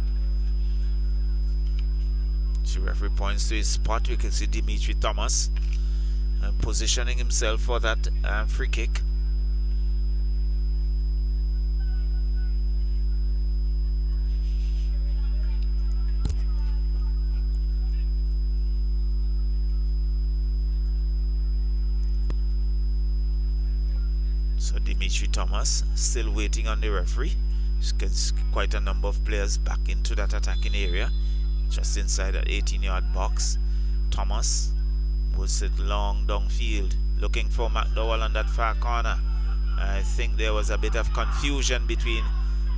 The referee points to his spot. We can see Dimitri Thomas positioning himself for that free kick. So Dimitri Thomas still waiting on the referee. Gets quite a number of players back into that attacking area, just inside that 18-yard box. Thomas was it long downfield, looking for McDowell on that far corner. I think there was a bit of confusion between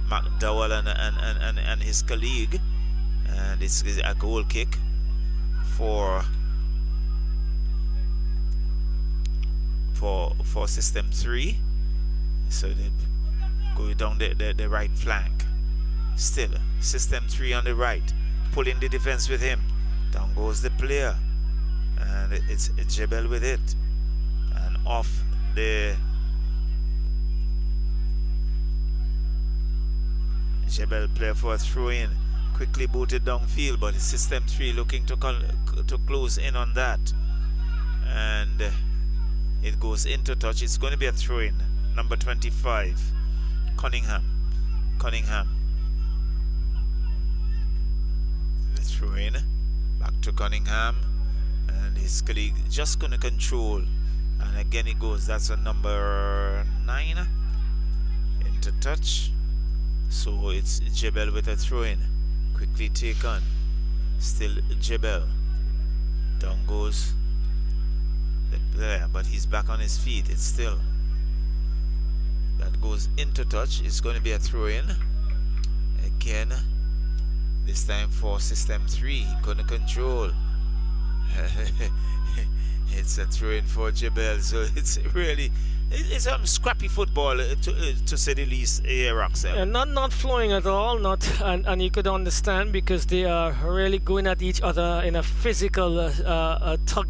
McDowell and his colleague, and it's a goal kick for System 3. So they go down the right flank. Still, System 3 on the right, pulling the defense with him. Down goes the player, and it's JeBelle with it, and off the JeBelle player for a throw-in. Quickly booted downfield, but it's System 3 looking to close in on that, and it goes into touch. It's going to be a throw-in. Number 25, Cunningham. The throw-in back to Cunningham, and his colleague just going to control, and again it goes. That's a number 9 into touch. So it's JeBelle with a throw-in. Quickly taken. Still JeBelle. Down goes the player, but he's back on his feet. It's still. That goes into touch. It's going to be a throw-in. Again. This time for System 3. He couldn't control. It's a throw-in for JeBelle. So it's really... It's scrappy football, to say the least, here, Roxelle. And not flowing at all, and you could understand, because they are really going at each other in a physical tug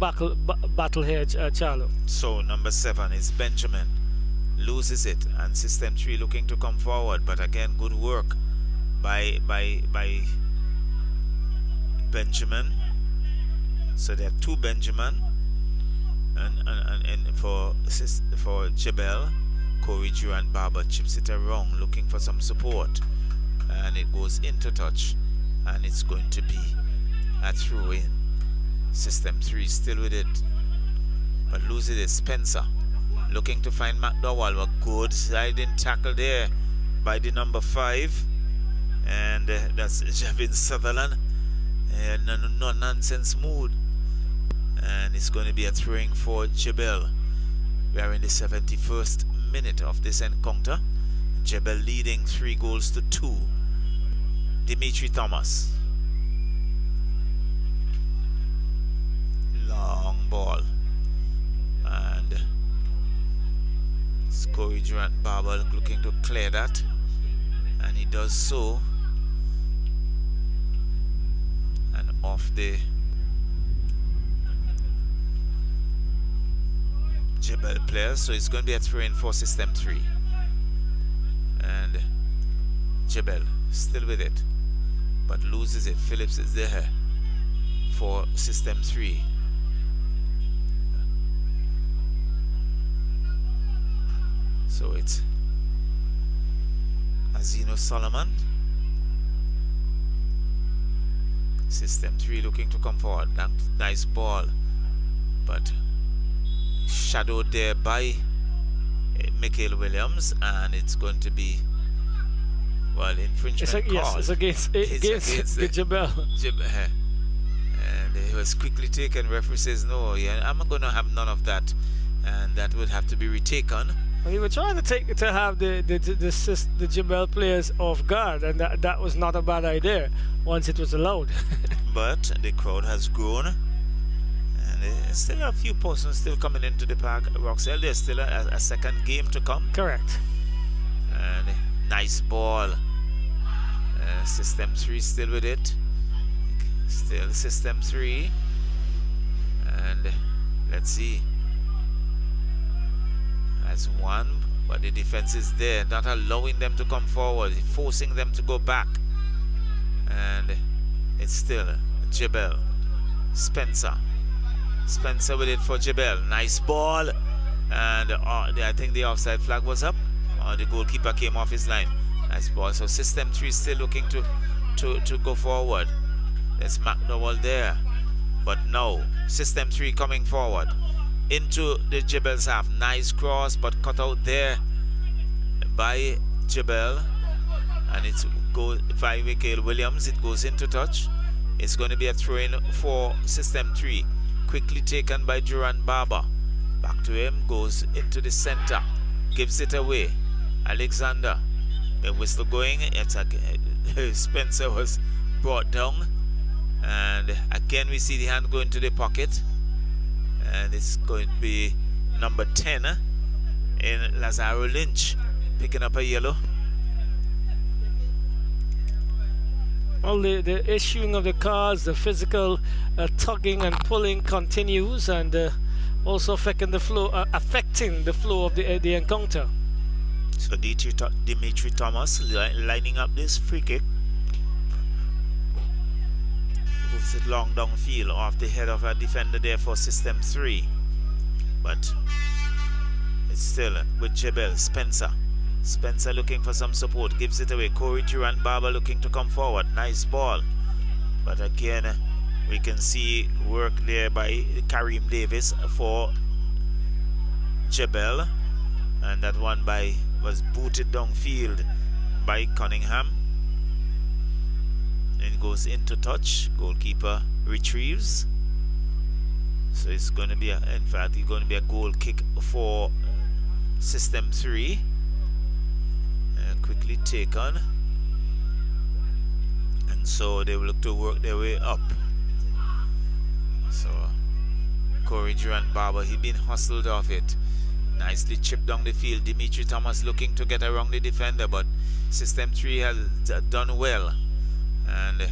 battle here, Charlo. So number 7 is Benjamin, loses it, and System 3 looking to come forward, but again, good work by Benjamin. So there are 2 Benjamin. And for JeBelle, Corey Durant Barber chips it around, looking for some support, and it goes into touch, and it's going to be a throw-in. System 3 still with it, but loses it. Spencer looking to find McDowell. A good sliding tackle there by the number 5, and that's Javin Sutherland. No nonsense mood. And it's going to be a throwing for JeBelle. We are in the 71st minute of this encounter. JeBelle leading 3-2. Dimitri Thomas. Long ball. And Corey Durant Barber looking to clear that. And he does so. And off the JeBelle players, so it's going to be a throw-in for System 3. And JeBelle still with it, but loses it. Phillips is there for System 3. So it's Azino Solomon. System 3 looking to come forward. Nice ball, but shadowed there by Michael Williams, and it's going to be, well, infringement call. Yes, it's against JeBelle. And it was quickly taken. Referee says no, I'm not going to have none of that, and that would have to be retaken. Well, we were trying to have the JeBelle players off guard, and that was not a bad idea once it was allowed. But the crowd has grown. There's still a few persons still coming into the park, Roxelle. There's still a second game to come. Correct. And nice ball. System 3 still with it. Still System 3. And let's see. That's one, but the defense is there, not allowing them to come forward, forcing them to go back. And it's still JeBelle. Spencer with it for JeBelle. Nice ball. And I think the offside flag was up. The goalkeeper came off his line. Nice ball. So System 3 still looking to go forward. There's McDowell there. But no. System 3 coming forward into the JeBelle's half. Nice cross, but cut out there by JeBelle. And it's by Michael Williams. It goes into touch. It's going to be a throw-in for System 3. Quickly taken by Durant Barber. Back to him, goes into the center. Gives it away. Alexander. The whistle going. It's Spencer was brought down. And again we see the hand go into the pocket. And it's going to be number 10 in Lazaro Lynch. Picking up a yellow. Well, the issuing of the cards, the physical tugging and pulling continues, and also affecting the flow of the encounter. So Dimitri Thomas lining up this free kick. Moves it long downfield off the head of a defender there for System 3. But it's still with JeBelle. Spencer looking for some support, gives it away. Corey Durant Barber looking to come forward. Nice ball. But again, we can see work there by Kareem Davis for JeBelle. And that one was booted downfield by Cunningham. And it goes into touch. Goalkeeper retrieves. So it's going to be a goal kick for System 3. And quickly taken. And so they will look to work their way up. So Corey Durant Barber, he'd been hustled off it. Nicely chipped down the field. Dimitri Thomas looking to get around the defender, but System 3 has done well. And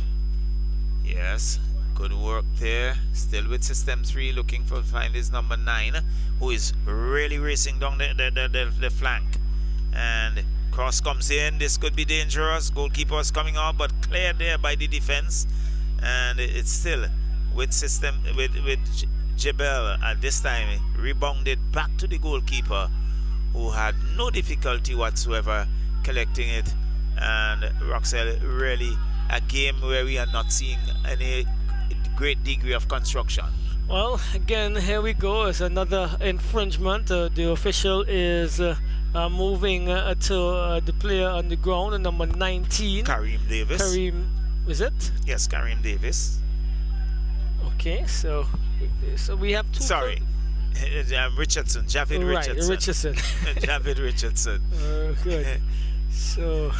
yes, good work there. Still with System 3, looking for find his number 9, who is really racing down the flank. And cross comes in. This could be dangerous. Goalkeeper is coming out, but cleared there by the defense. And it's still with JeBelle at this time rebounded back to the goalkeeper, who had no difficulty whatsoever collecting it. And Roxelle, really a game where we are not seeing any great degree of construction. Well, again, here we go. It's another infringement. The official is moving to the player on the ground, number 19. Kareem Davis. Kareem, is it? Yes, Kareem Davis. Okay, so we have two. Sorry, Richardson, Javid right, Richardson. Javid Richardson. Good. So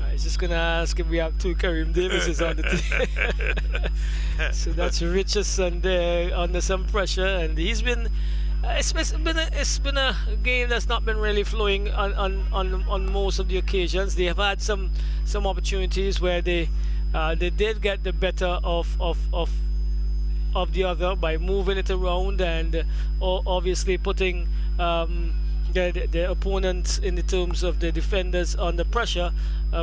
I was just gonna ask if we have two Kareem Davises on the team. So that's Richardson there under some pressure, and he's been. It's been a game that's not been really flowing on most of the occasions. They have had some opportunities where they did get the better of the other by moving it around and obviously putting the opponents in the terms of the defenders under pressure,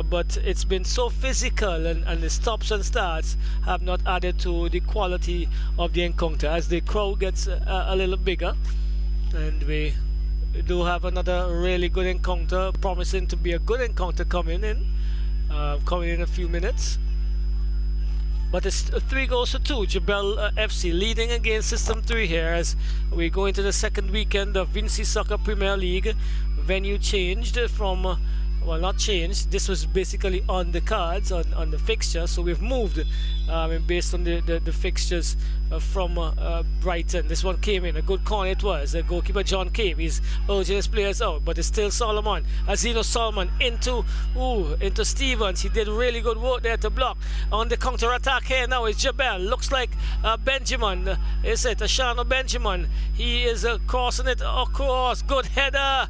but it's been so physical, and the stops and starts have not added to the quality of the encounter as the crowd gets a little bigger. And we do have another really good encounter, promising to be a good encounter coming in a few minutes. But it's 3-2. JeBelle FC leading against System 3 here as we go into the second weekend of Vincy Soccer Premier League. Venue changed from, well, not changed. This was basically on the cards, on the fixture. So we've moved based on the fixtures from Brighton. This one came in. A good corner it was. Goalkeeper John came. He's urging his players out, but it's still Solomon. Azino Solomon into Stevens. He did really good work there to block. On the counter-attack here now is JeBelle. Looks like Benjamin. Is it Ashano Benjamin? He is crossing it across. Good header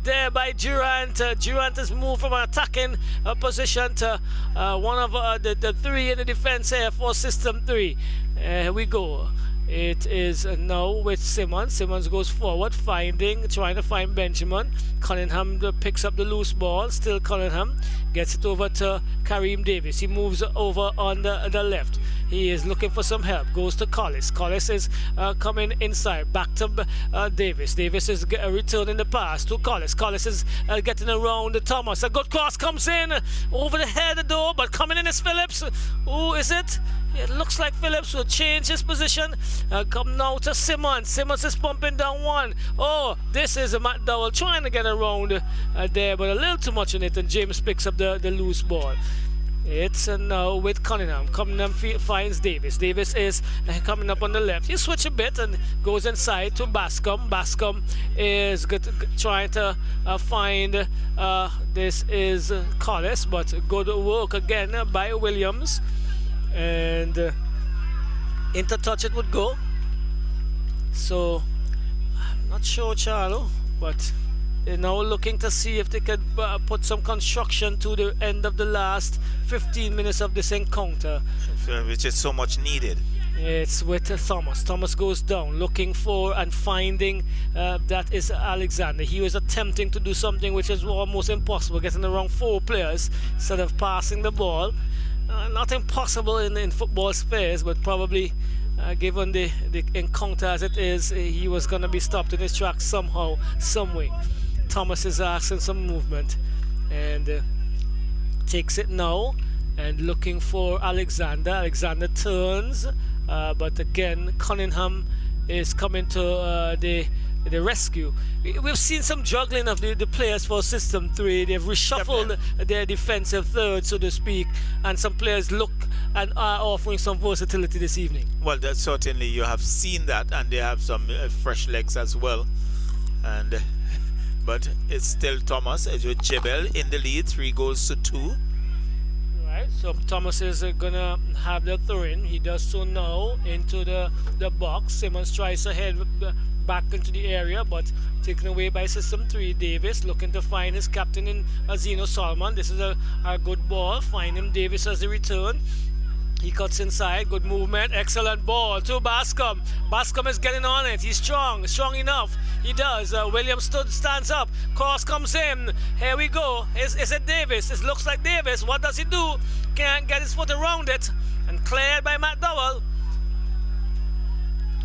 there by Durant. Durant has moved from an attacking position to one of the three in the defense here for System 3. Here we go. It is now with Simmons. Simmons goes forward, trying to find Benjamin. Cunningham picks up the loose ball. Still Cunningham gets it over to Kareem Davis. He moves over on the left. He is looking for some help. Goes to Collis. Collis is coming inside. Back to Davis. Davis is returning the pass to Collis. Collis is getting around Thomas. A good cross comes in over the head of the door, but coming in is Phillips. Who is it? It looks like Phillips will change his position. Come now to Simmons. Simmons is pumping down one. Oh, this is a Matt Dowell trying to get around there, but a little too much in it, and James picks up the loose ball. It's now with Cunningham. Cunningham finds Davis. Davis is coming up on the left. He switches a bit and goes inside to Bascom. Bascom is trying to find this is Collis, but good work again by Williams. And into touch it would go. So I'm not sure, Charlo, but they're now looking to see if they could put some construction to the end of the last 15 minutes of this encounter, which is so much needed. It's with Thomas. Thomas goes down looking for and finding that is Alexander. He was attempting to do something which is almost impossible, getting around 4 players instead of passing the ball. Not impossible in football space, but probably given the encounter as it is, he was going to be stopped in his tracks somehow, some way. Thomas is asking some movement and takes it now and looking for Alexander. Alexander turns, but again Cunningham is coming to the rescue. We've seen some juggling of the players for System 3. They've reshuffled their defensive third, so to speak, and some players look and are offering some versatility this evening. Well, that certainly you have seen that, and they have some fresh legs as well. And but it's still Thomas with JeBelle in the lead, 3 goals to 2. Right, so Thomas is gonna have the throw in. He does so now into the box. Simmons tries to head back into the area, but taken away by System 3. Davis looking to find his captain in Zeno Solomon. This is a good ball. Find him. Davis as the return. He cuts inside. Good movement. Excellent ball to Bascom. Bascom is getting on it. He's strong enough. He does. Williams stands up. Cross comes in. Here we go. Is it Davis? It looks like Davis. What does he do? Can't get his foot around it. And cleared by Matt Dowell.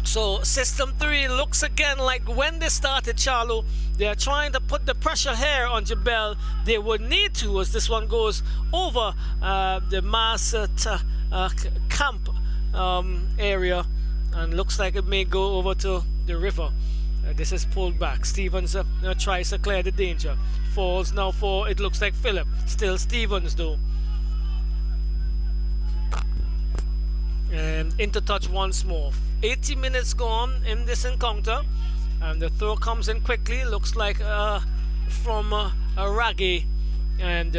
So System 3 looks again like when they started, Charlo. They are trying to put the pressure here on JeBelle. They would need to, as this one goes over the mass camp area, and looks like it may go over to the river. This is pulled back. Stevens tries to clear the danger. Falls now for, it looks like Phillip. Still Stevens though. And into touch once more. 80 minutes gone in this encounter, and the throw comes in quickly. Looks like from a Raggy, and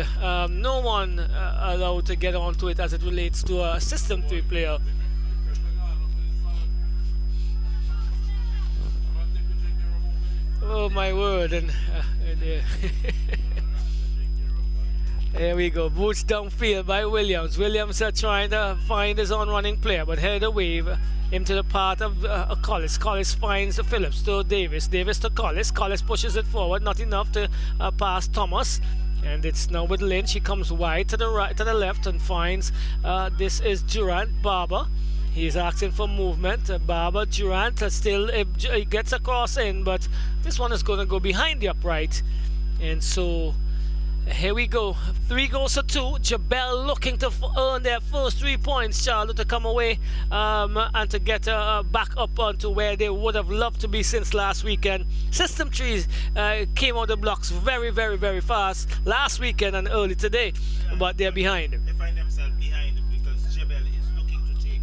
no one allowed to get onto it as it relates to a System 3 player. Oh my word! And there we go. Boots downfield by Williams. Williams trying to find his own running player, but head a wave into the part of Collis. Collis finds Phillips to Davis. Davis to Collis. Collis pushes it forward, not enough to pass Thomas. And it's now with Lynch. He comes wide to the right, to the left, and finds this is Durant. Barber. He's asking for movement. Barber, Durant still he gets a cross in, but this one is going to go behind the upright. And so here we go. 3 goals to 2. JeBelle looking to earn their first 3 points, Charlotte, to come away and to get back up onto where they would have loved to be since last weekend. System 3 came out the blocks very, very, very fast last weekend and early today, but they're behind. They find themselves behind because JeBelle is looking to take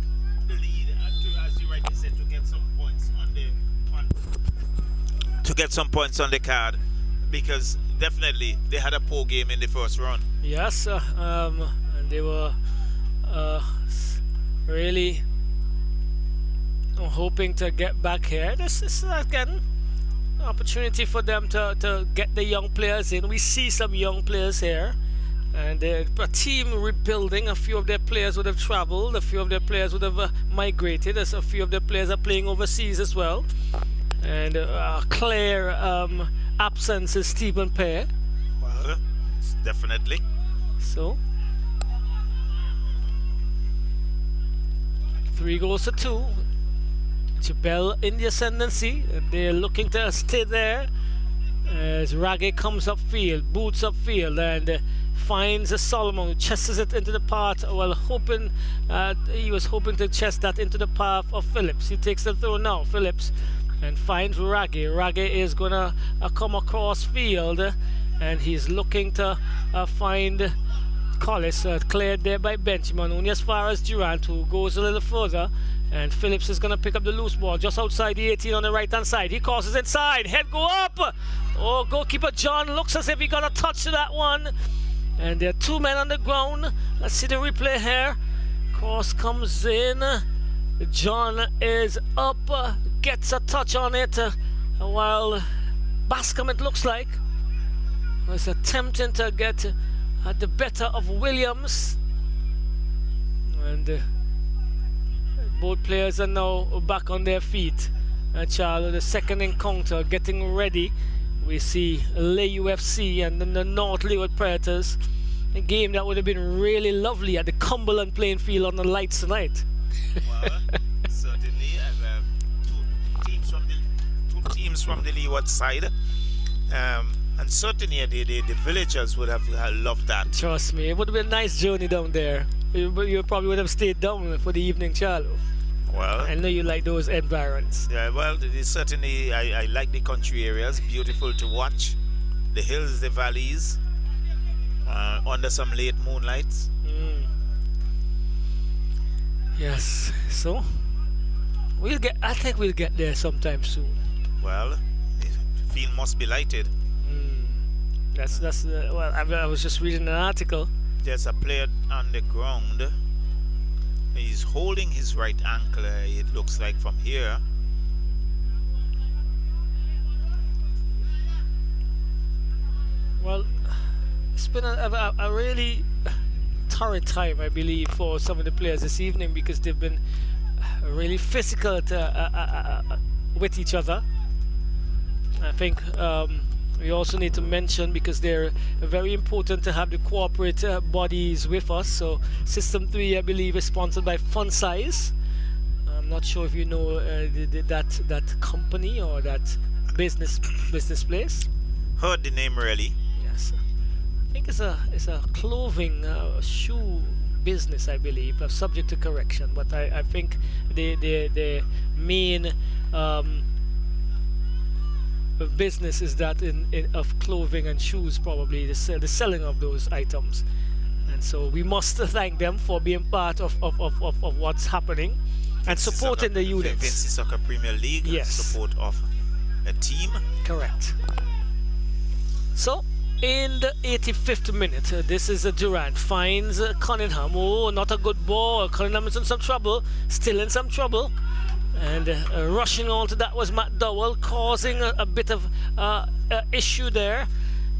the lead, as you rightly said, to get some points on the card, because definitely they had a poor game in the first round. Yes, and they were really hoping to get back here. This is again an opportunity for them to get the young players in. We see some young players here, and a team rebuilding. A few of their players would have traveled, a few of their players would have migrated, as a few of their players are playing overseas as well. And clear absence is Stephen Pear. Well, definitely. So 3-2. JeBelle in the ascendancy. They're looking to stay there as Raggy comes upfield, boots upfield, and finds Solomon, who chests it into the path. Well, he was hoping to chest that into the path of Phillips. He takes the throw now, Phillips, and finds Raggy. Raggy is gonna come across field, and he's looking to find Collis, cleared there by Benjamin, only as far as Durant, who goes a little further, and Phillips is going to pick up the loose ball just outside the 18 on the right hand side. He crosses inside, head go up. Oh, goalkeeper John looks as if he got a touch to that one, and there are 2 men on the ground. Let's see the replay here. Cross comes in, John is up, gets a touch on it, while Bascom, it looks like, was attempting to get at the better of Williams, and both players are now back on their feet. Charles, the second encounter getting ready. We see Lay UFC and then the North Leeward Predators, a game that would have been really lovely at the Cumberland playing field on the lights tonight. Well, certainly, two teams from the Leeward side. And certainly the villagers would have loved that. Trust me, it would have been a nice journey down there. You probably would have stayed down for the evening, Charlo. Well, I know you like those environs. Yeah, well, certainly I like the country areas. Beautiful to watch. The hills, the valleys, under some late moonlights. Yes, so I think we'll get there sometime soon. Well, the field must be lighted. Well, I was just reading an article. There's a player on the ground. He's holding his right ankle, it looks like from here. Well, it's been a really torrid time, I believe, for some of the players this evening, because they've been really physical with each other. I think we also need to mention, because they're very important to have the corporate bodies with us. So System 3, I believe, is sponsored by Fun Size. I'm not sure if you know that company or that business place. Heard the name really. Yes, I think it's a clothing shoe business, I believe, subject to correction. But I think the main business is that of clothing and shoes, probably the selling of those items, and so we must thank them for being part of what's happening and supporting the units. Vincy Soccer Premier League, yes. Support of a team. Correct. So in the 85th minute, this is Durant finds Cunningham. Oh, not a good ball. Cunningham is in some trouble, still in some trouble. And rushing on to that was Matt Dowell, causing a bit of issue there.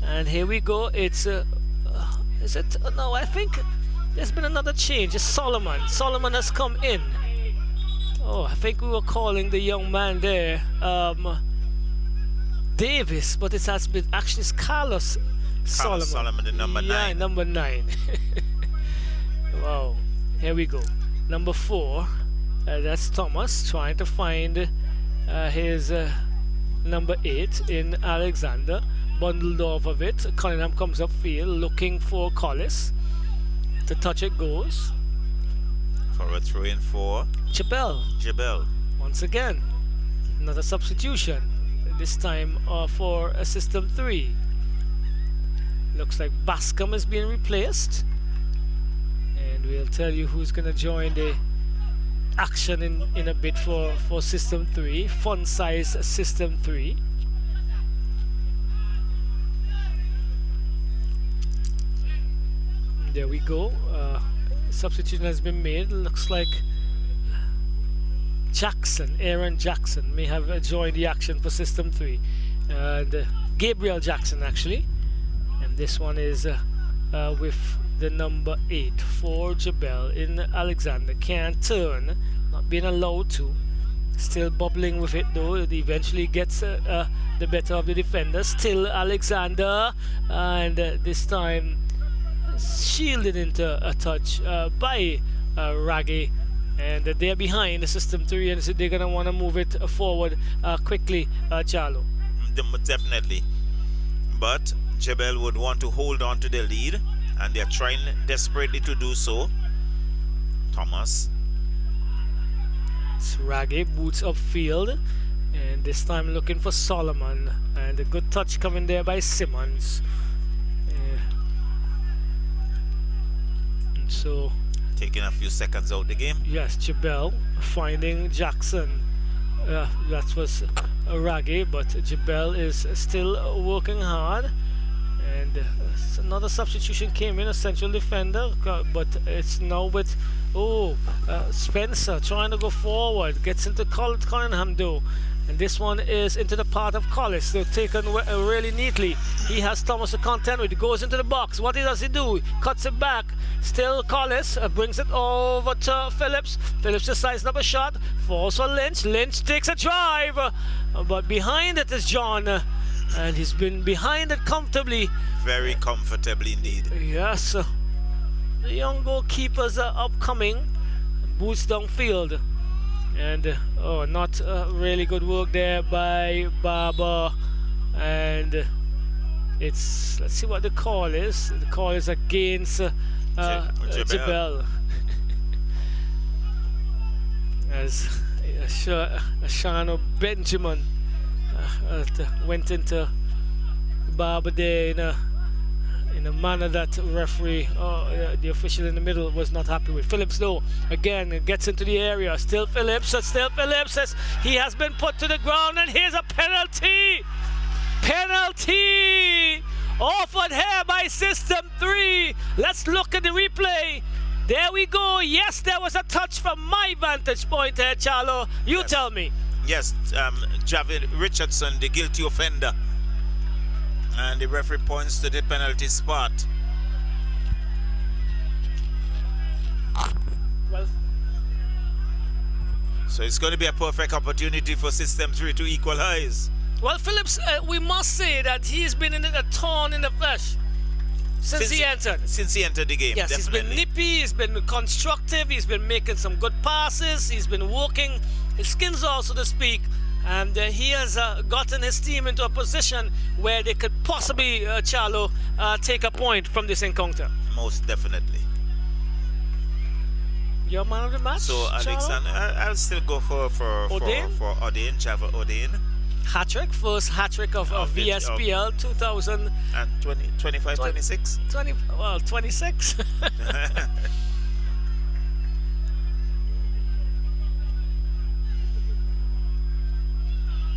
And here we go. It's is it? No, I think there's been another change. It's Solomon. Solomon has come in. Oh, I think we were calling the young man there Davis, but it has been actually Carlos Solomon. Solomon, the number 9. Yeah, number 9. Wow. Here we go. Number 4. That's Thomas trying to find his number 8 in Alexander. Bundled off of it. Cunningham comes upfield looking for Collis. The touch it goes. For a throw in for JeBelle. Once again, another substitution. This time for a System 3. Looks like Bascom is being replaced. And we'll tell you who's going to join the action in a bit for System 3, Fun Size System 3. There we go. Substitution has been made. Looks like Aaron Jackson may have joined the action for System 3. And Gabriel Jackson, actually. And this one is with the number 8 for JeBelle in Alexander. Can't turn, not being allowed to. Still bubbling with it though. It eventually gets the better of the defender. Still Alexander, and this time shielded into a touch by Raggy, And they're behind the system 3, and so they're going to want to move it forward quickly, Charlo. Definitely. But JeBelle would want to hold on to the lead, and they're trying desperately to do so. Thomas. It's Raggy, boots upfield. And this time looking for Solomon. And a good touch coming there by Simmons. And so... taking a few seconds out the game. Yes, JeBelle finding Jackson. That was Raggy, but JeBelle is still working hard. And another substitution came in, a central defender, but it's now with Spencer trying to go forward, gets into Cunningham though, and this one is into the part of Collis, so taken really neatly. He has Thomas to contend with, goes into the box. What does he do? Cuts it back, still Collis, brings it over to Phillips. Phillips decides up a shot, falls for Lynch. Lynch takes a drive, but behind it is John. And he's been behind it comfortably. Very comfortably indeed. Yes. The young goalkeepers are upcoming. Boots downfield. And, not really good work there by Barber. And it's, let's see what the call is. The call is against JeBelle. As Ashano Benjamin went into Barber there in a manner that referee, the official in the middle, was not happy with. Phillips though, again, gets into the area. Still Phillips as he has been put to the ground, and here's a penalty! Penalty! Offered here by System 3. Let's look at the replay. There we go. Yes, there was a touch from my vantage point here, Charlo. You tell me. Yes, Javid Richardson, the guilty offender. And the referee points to the penalty spot. Well, so it's going to be a perfect opportunity for System 3 to equalize. Well, Phillips, we must say that he's been in a thorn in the flesh since he entered. Since he entered the game, yes, definitely. He's been nippy, he's been constructive, he's been making some good passes, he's been working his skills off, so to speak, and he has gotten his team into a position where they could possibly, Charlo, take a point from this encounter. Most definitely. Your man of the match, so Alexander, I'll still go for Odin, Java Odin. Hat-trick, first hat-trick of VSPL 26? 26.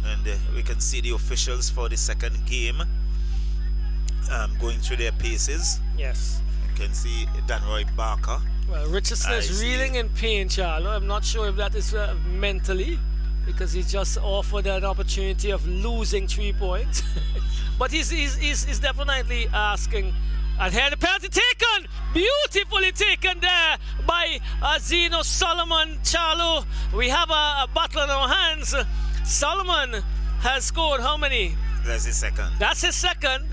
And we can see the officials for the second game going through their paces. Yes. You can see Danroy Barker. Well, Richardson is reeling in pain, Charlo. I'm not sure if that is mentally, because he's just offered an opportunity of losing 3 points. But he's definitely asking. And here the penalty taken! Beautifully taken there by Zeno Solomon. Charlo, we have a battle on our hands. Solomon has scored how many? That's his second. That's his second.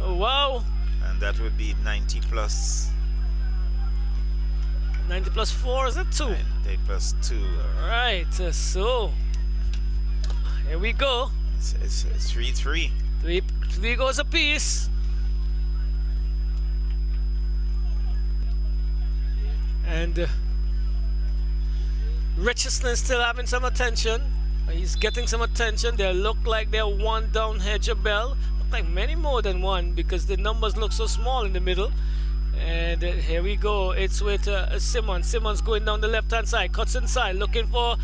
Wow. And that would be 90 plus. 90 plus 4, is it 2? 90 plus 2. Alright, so here we go. It's 3-3. Three goals apiece. And Richardson is still having some attention. He's getting some attention. They look like they're one down here, JeBelle. Look like many more than one because the numbers look so small in the middle. And here we go. It's with Simmons. Simmons going down the left-hand side. Cuts inside. Looking for...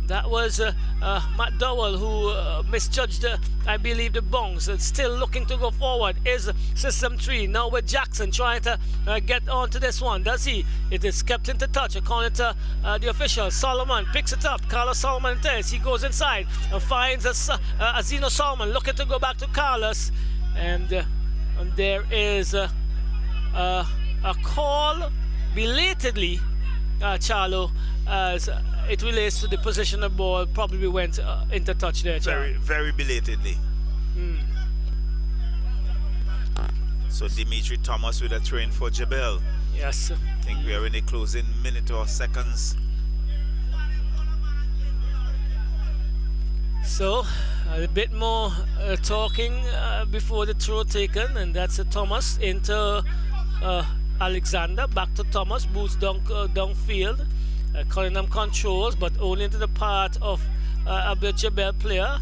that was Matt Dowell who misjudged, I believe, the bounce. Still looking to go forward is System 3. Now with Jackson trying to get onto this one. Does he? It is kept into touch according to the official. Solomon picks it up. Carlos Solomon says he goes inside and finds Zeno Solomon looking to go back to Carlos. And there is a call belatedly, Charlo, as it relates to the position of ball. Probably went into touch there, Charlo. Very belatedly. So Dimitri Thomas with a throw in for JeBelle. Yes. I think we are in the closing minute or seconds. So, a bit more talking before the throw taken, and that's Thomas into Alexander. Back to Thomas, boots downfield. Cunningham controls, but only into the part of a JeBelle player.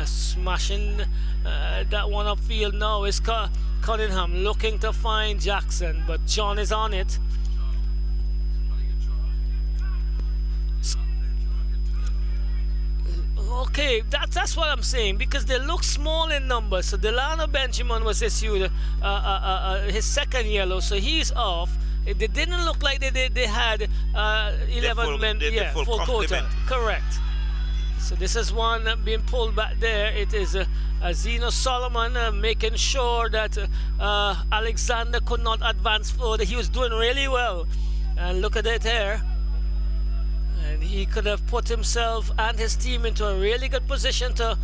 Smashing that one upfield now is Cunningham looking to find Jackson, but John is on it. Okay, that's what I'm saying, because they look small in numbers. So Delano Benjamin was issued his second yellow, so he's off. It didn't look like they had 11 men, full quota. Correct. So this is one being pulled back there. It is Zeno Solomon making sure that Alexander could not advance further. He was doing really well. And look at it here. And he could have put himself and his team into a really good position to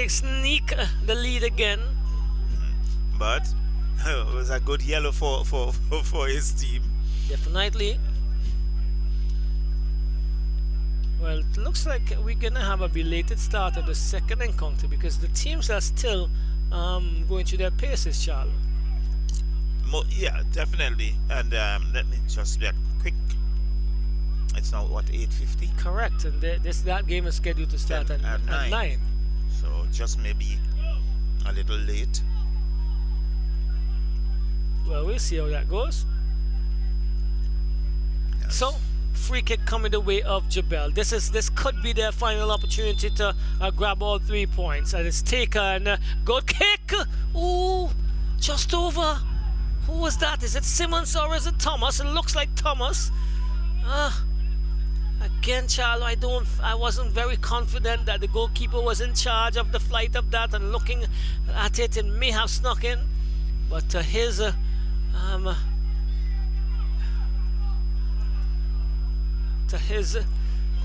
sneak the lead again. But it was a good yellow for his team. Definitely. Well, it looks like we're going to have a belated start of the second encounter because the teams are still going through their paces, Charles. Yeah, definitely. And let me just get quick. It's now, what, 8:50? Correct. And that game is scheduled to start at 9. So just maybe a little late. Well, we'll see how that goes. Yes. So, free kick coming the way of JeBelle. This could be their final opportunity to grab all 3 points. And it's taken. Good kick. Ooh, just over. Who was that? Is it Simmons or is it Thomas? It looks like Thomas. Again, Charlo, I wasn't very confident that the goalkeeper was in charge of the flight of that, and looking at it, it may have snuck in. But his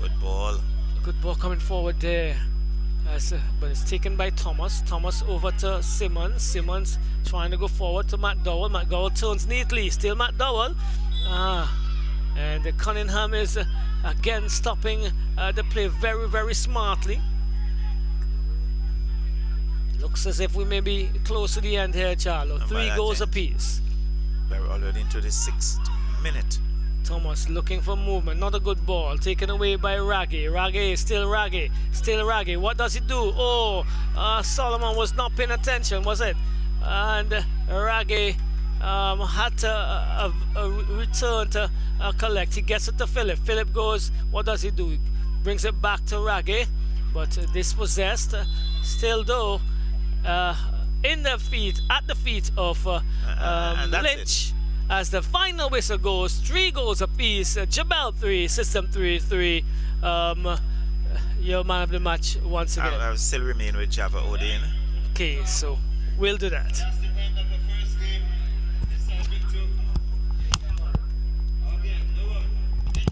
good ball coming forward there. But it's taken by Thomas. Thomas over to Simmons. Simmons trying to go forward to McDowell. McDowell turns neatly. Still McDowell. And Cunningham is again stopping the play very, very smartly. Looks as if we may be close to the end here, Charlo. 3 goals apiece. We're already into the 6th minute. Thomas looking for movement. Not a good ball. Taken away by Raggy. Raggy, still Raggy. Still Raggy. What does he do? Oh, Solomon was not paying attention, was it? And Raggy had to return to collect. He gets it to Philip. Philip goes, what does he do? He brings it back to Raggy, but dispossessed. Still though, at the feet of Lynch. As the final whistle goes, 3 goals apiece. JeBelle 3, System 3. Your man of the match once again. I will still remain with Java Odin. Okay, so we'll do that.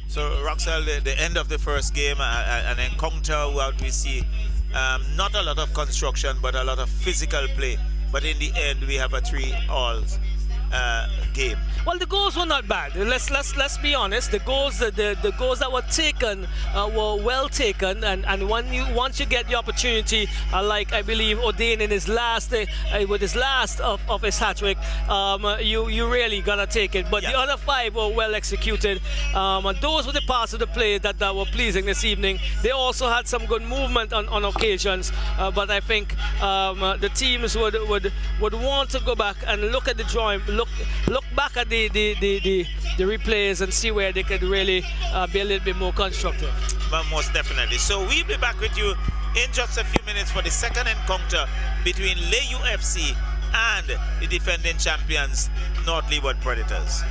So, Roxelle, the end of the first game, an encounter where we see not a lot of construction, but a lot of physical play. But in the end, we have a 3-all game. Well, the goals were not bad. Let's be honest. The goals that were taken were well taken, and once you get the opportunity, like I believe Odin in his last with his last of his hat trick, you really gotta take it. But the other 5 were well executed. And those were the parts of the play that were pleasing this evening. They also had some good movement on occasions, but I think the teams would want to go back and look at the drawing, look back at the replays and see where they could really be a little bit more constructive. But most definitely. So we'll be back with you in just a few minutes for the second encounter between Lay UFC and the defending champions, North Leeward Predators.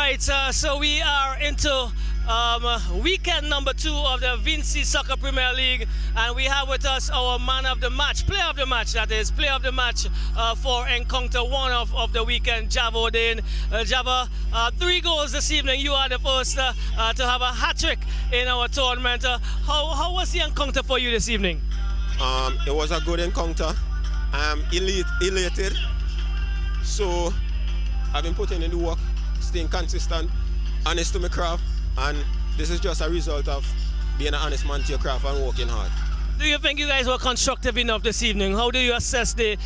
right, so we are into weekend number 2 of the Vincy Soccer Premier League, and we have with us our man of the match, player of the match, that is, player of the match for encounter 1 of the weekend, JeBelle. Java, 3 goals this evening. You are the first to have a hat-trick in our tournament. How was the encounter for you this evening? It was a good encounter. I'm elated. So I've been putting in the work, staying consistent, honest to my craft, and this is just a result of being an honest man to your craft and working hard. Do you think you guys were constructive enough this evening? How do you assess the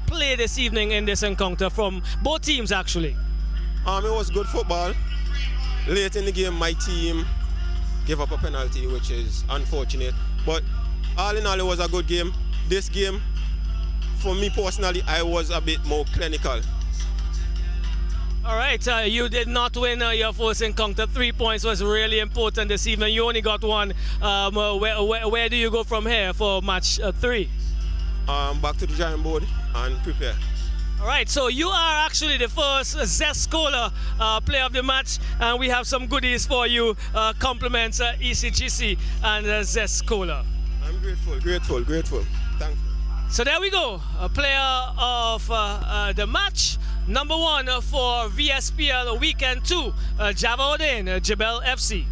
play this evening in this encounter from both teams actually? It was good football. Late in the game, my team gave up a penalty, which is unfortunate. But all in all, it was a good game. This game, for me personally, I was a bit more clinical. All right, you did not win your first encounter. 3 points was really important this evening. You only got 1. Where do you go from here for match 3? Back to the drawing board and prepare. All right, so you are actually the first Zest Cola player of the match, and we have some goodies for you. Compliments ECGC and Zest Cola. I'm grateful. Thank you. So there we go, a player of the match, number 1 for VSPL Weekend 2, JeBelle FC.